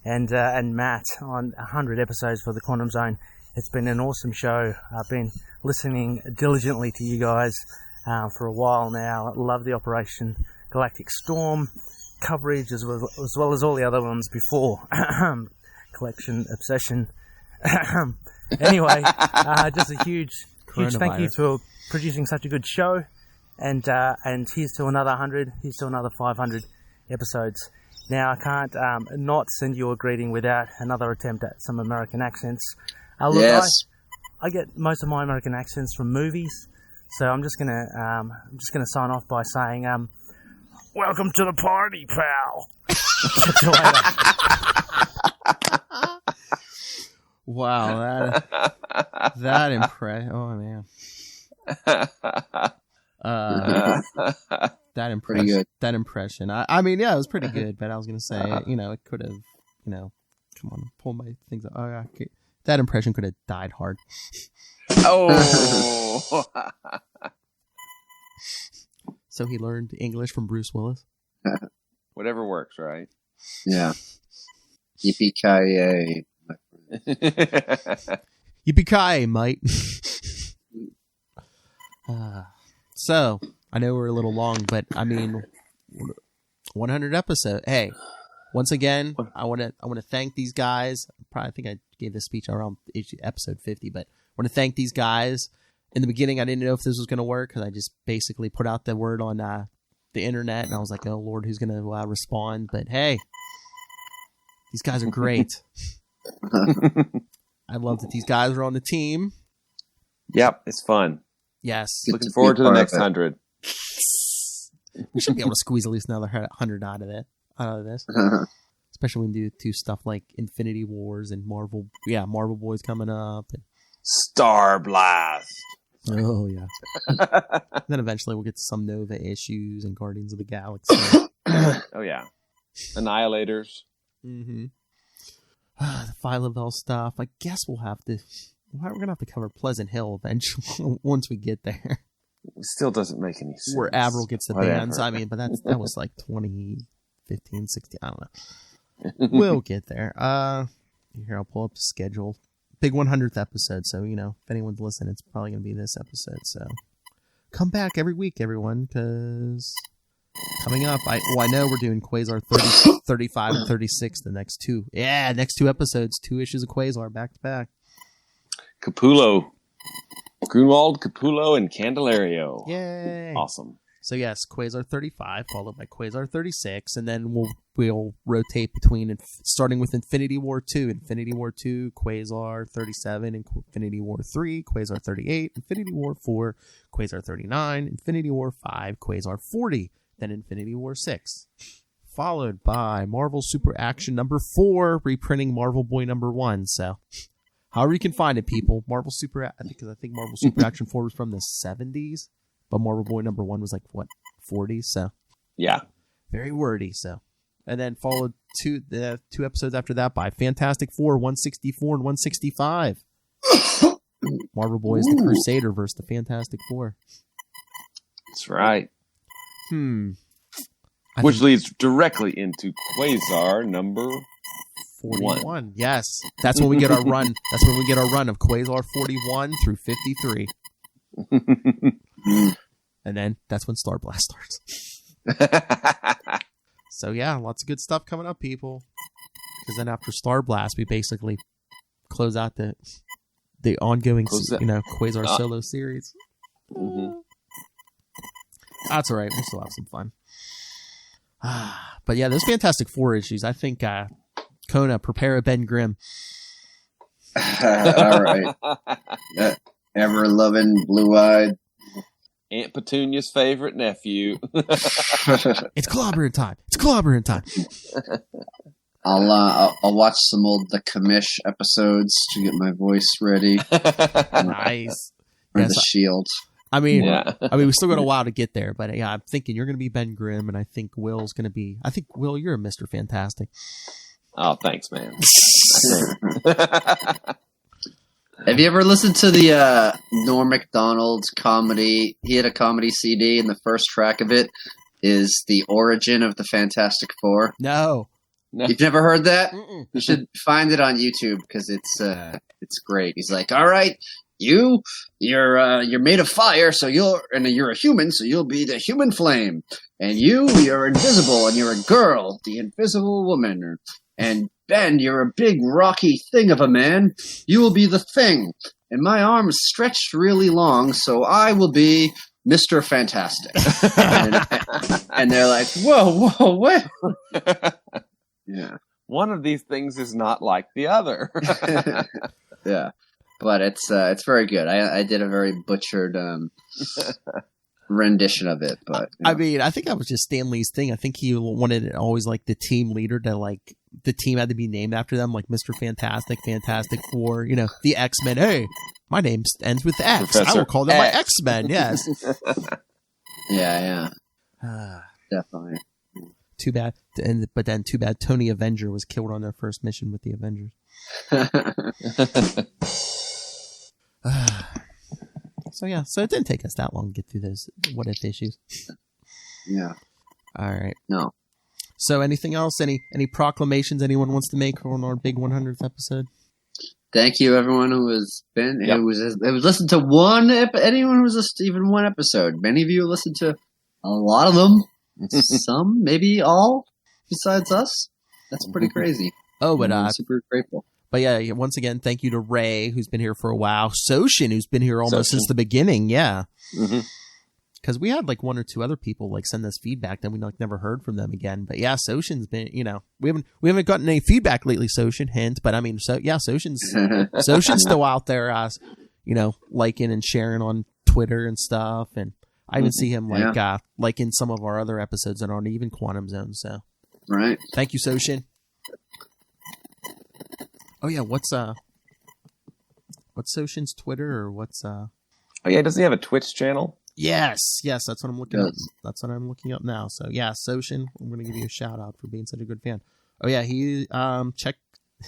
Speaker 10: and Matt on 100 episodes for the Quantum Zone. It's been an awesome show. I've been listening diligently to you guys for a while now. I love the Operation Galactic Storm coverage as well as all the other ones before. Collection Obsession. Anyway, just a huge thank you for producing such a good show, and here's to another 100, here's to another 500 episodes. Now I can't not send you a greeting without another attempt at some American accents.
Speaker 5: Yes.
Speaker 10: I get most of my American accents from movies, so I'm just gonna sign off by saying welcome to the party, pal. Catch you later.
Speaker 7: Wow, that impress. Oh man, that impression.
Speaker 5: Pretty good.
Speaker 7: That impression. It was pretty good, but I was gonna say, it could have, come on, pull my things up. Okay. That impression could have died hard.
Speaker 3: Oh.
Speaker 7: So he learned English from Bruce Willis.
Speaker 3: Whatever works, right?
Speaker 5: Yeah. Yippee-ki-yay.
Speaker 7: Yippee-ki-yay, mate. So I know we're a little long, but I mean, 100 episode. Hey, once again, I want to thank these guys. I think I gave this speech around episode 50, but I want to thank these guys. In the beginning, I didn't know if this was going to work because I just basically put out the word on the internet, and I was like, "Oh Lord, who's going to respond?" But hey, these guys are great. I love that these guys are on the team.
Speaker 3: Yep, it's fun.
Speaker 7: Yes.
Speaker 3: Looking forward to the next 100.
Speaker 7: We should be able to squeeze at least another 100 out of this. Especially when we do stuff like Infinity Wars and Marvel. Yeah, Marvel Boys coming up. And
Speaker 3: Star Blast.
Speaker 7: Oh, yeah. Then eventually we'll get to some Nova issues and Guardians of the Galaxy.
Speaker 3: Oh, yeah. Annihilators.
Speaker 7: Mm-hmm. The Phyla-Vell stuff. I guess we're going to have to cover Pleasant Hill eventually once we get there.
Speaker 3: It still doesn't make any sense.
Speaker 7: Where Avril gets the bands. I mean, but that was like 2015, 16. I don't know. We'll get there. Here, I'll pull up the schedule. Big 100th episode. So, if anyone's listening, it's probably going to be this episode. So come back every week, everyone, because coming up, I know we're doing Quasar 30, 35 and 36 the next two. Yeah, next two episodes, 2 issues of Quasar back to back.
Speaker 3: Capullo. Grunwald, Capullo, and Candelario.
Speaker 7: Yay.
Speaker 3: Awesome.
Speaker 7: So yes, Quasar 35, followed by Quasar 36, and then we'll rotate between, starting with Infinity War 2, Infinity War 2, Quasar 37, Infinity War 3, Quasar 38, Infinity War 4, Quasar 39, Infinity War 5, Quasar 40, then Infinity War 6. Followed by Marvel Super Action number 4, reprinting Marvel Boy number 1. So, however you can find it, people. Marvel Super, because I think Marvel Super Action 4 was from the 70s, but Marvel Boy number 1 was like, what, 40s? So,
Speaker 3: yeah.
Speaker 7: Very wordy, so. And then followed two episodes after that by Fantastic Four, 164 and 165. Marvel Boy is the Crusader versus the Fantastic Four.
Speaker 3: That's right.
Speaker 7: Which
Speaker 3: leads directly into Quasar number
Speaker 7: 41. Yes. That's when we get our run. That's when we get our run of Quasar 41 through 53. And then that's when Star Blast starts. So yeah, lots of good stuff coming up, people. Because then after Star Blast, we basically close out the ongoing, Quasar solo series.
Speaker 3: Mm-hmm.
Speaker 7: That's all right. We'll still have some fun. But yeah, those Fantastic Four issues. I think Kona, prepare a Ben Grimm.
Speaker 5: All right. Ever loving, blue-eyed.
Speaker 3: Aunt Petunia's favorite nephew.
Speaker 7: It's clobbering time. It's clobbering time.
Speaker 5: I'll watch some old The Commish episodes to get my voice ready.
Speaker 7: Nice.
Speaker 5: For the Shield.
Speaker 7: I mean, we still got a while to get there, but yeah, I'm thinking you're going to be Ben Grimm, and I think Will's going to be. I think Will, you're a Mr. Fantastic.
Speaker 3: Oh, thanks, man.
Speaker 5: Have you ever listened to the Norm Macdonald's comedy? He had a comedy CD, and the first track of it is the origin of the Fantastic Four.
Speaker 7: No.
Speaker 5: You've never heard that?
Speaker 7: Mm-mm.
Speaker 5: You should find it on YouTube because it's great. He's like, all right, you're made of fire, so you're a human, so you'll be the human flame, and you're invisible, and you're a girl, the invisible woman, and Ben, you're a big rocky thing of a man. You will be the Thing, and my arm is stretched really long, so I will be Mr. Fantastic. and they're like, whoa, what? Yeah.
Speaker 3: One of these things is not like the other.
Speaker 5: Yeah. But it's very good. I did a very butchered rendition of it, but
Speaker 7: I mean, I think that was just Stan Lee's thing. I think he wanted it always like the team leader to like the team had to be named after them, like Mr. Fantastic, Fantastic Four, the X-Men. Hey, my name ends with X.
Speaker 3: Professor
Speaker 7: I will call them my X-Men. Yes.
Speaker 5: Yeah. Definitely.
Speaker 7: Too bad. But then too bad Tony Avenger was killed on their first mission with the Avengers. So it didn't take us that long to get through those what if issues.
Speaker 5: Yeah.
Speaker 7: All right.
Speaker 5: No.
Speaker 7: So anything else? Any proclamations anyone wants to make on our big 100th episode?
Speaker 5: Thank you, everyone who has been who was listened to anyone who's listened to even one episode. Many of you listened to a lot of them. Some, maybe all, besides us. That's pretty crazy.
Speaker 7: Oh, but
Speaker 5: I'm super grateful.
Speaker 7: But yeah, once again, thank you to Ray, who's been here for a while. Soshin, who's been here almost since the beginning. Yeah. Because we had like one or two other people like send us feedback, then we never heard from them again. But yeah, Soshin's been, we haven't gotten any feedback lately. Soshin, hint, but I mean, Soshin's still out there, liking and sharing on Twitter and stuff. And I even see him like in some of our other episodes that aren't even Quantum Zone. So
Speaker 5: right,
Speaker 7: thank you, Soshin. Oh yeah, what's Soshin's Twitter or what's Oh
Speaker 3: yeah, doesn't he have a Twitch channel?
Speaker 7: Yes, that's what I'm looking up. That's what I'm looking up now. So yeah, Soshin, I'm gonna give you a shout out for being such a good fan. Oh yeah, he check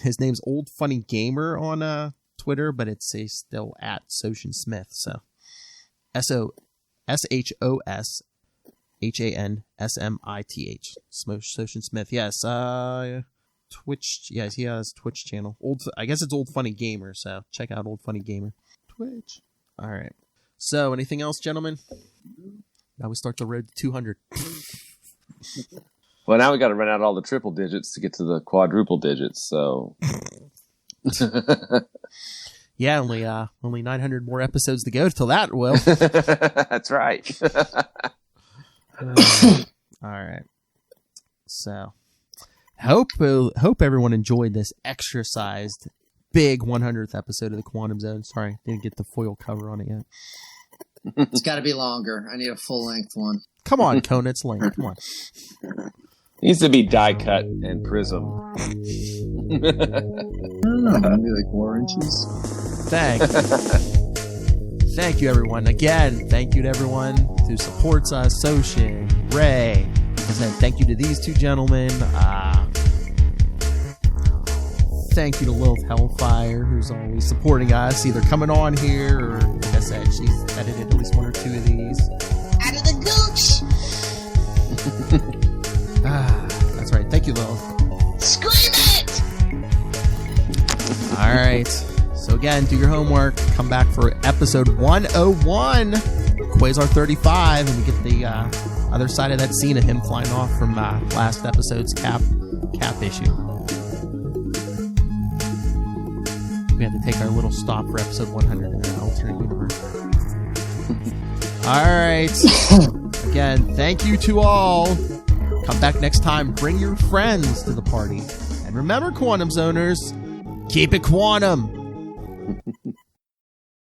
Speaker 7: his name's Old Funny Gamer on Twitter, but it's still at Soshin Smith. So SOSHANSMITH. Soshin Smith. Yes. Twitch. Yes, he has Twitch channel. I guess it's Old Funny Gamer. So check out Old Funny Gamer. Twitch. All right. So, anything else, gentlemen? Now we start the road to 200.
Speaker 3: Well, now we got to run out all the triple digits to get to the quadruple digits. So,
Speaker 7: yeah, only 900 more episodes to go till that. Will.
Speaker 3: That's right.
Speaker 7: All right. So, hope everyone enjoyed this extra-sized big 100th episode of the Quantum Zone. Sorry, didn't get the foil cover on it yet.
Speaker 5: It's got to be longer. I need a full-length one.
Speaker 7: Come on, Kona, it's length. Come on.
Speaker 3: It needs to be die cut and prism.
Speaker 5: Maybe like 4 inches.
Speaker 7: Thank you, everyone. Again, thank you to everyone who supports us. Soshin, Ray. Like I said, thank you to these two gentlemen. Thank you to Lilith Hellfire, who's always supporting us, either coming on here or, like I said, she's edited at least one or two of these.
Speaker 2: Out of the gooch!
Speaker 7: That's right. Thank you, Lilith.
Speaker 2: Scream it!
Speaker 7: All right. So again, do your homework. Come back for episode 101, Quasar 35, and we get the other side of that scene of him flying off from last episode's cap issue. We had to take our little stop for episode 100 in an alternate universe. All right. Again, thank you to all. Come back next time. Bring your friends to the party. And remember, Quantum Zoners, keep it quantum.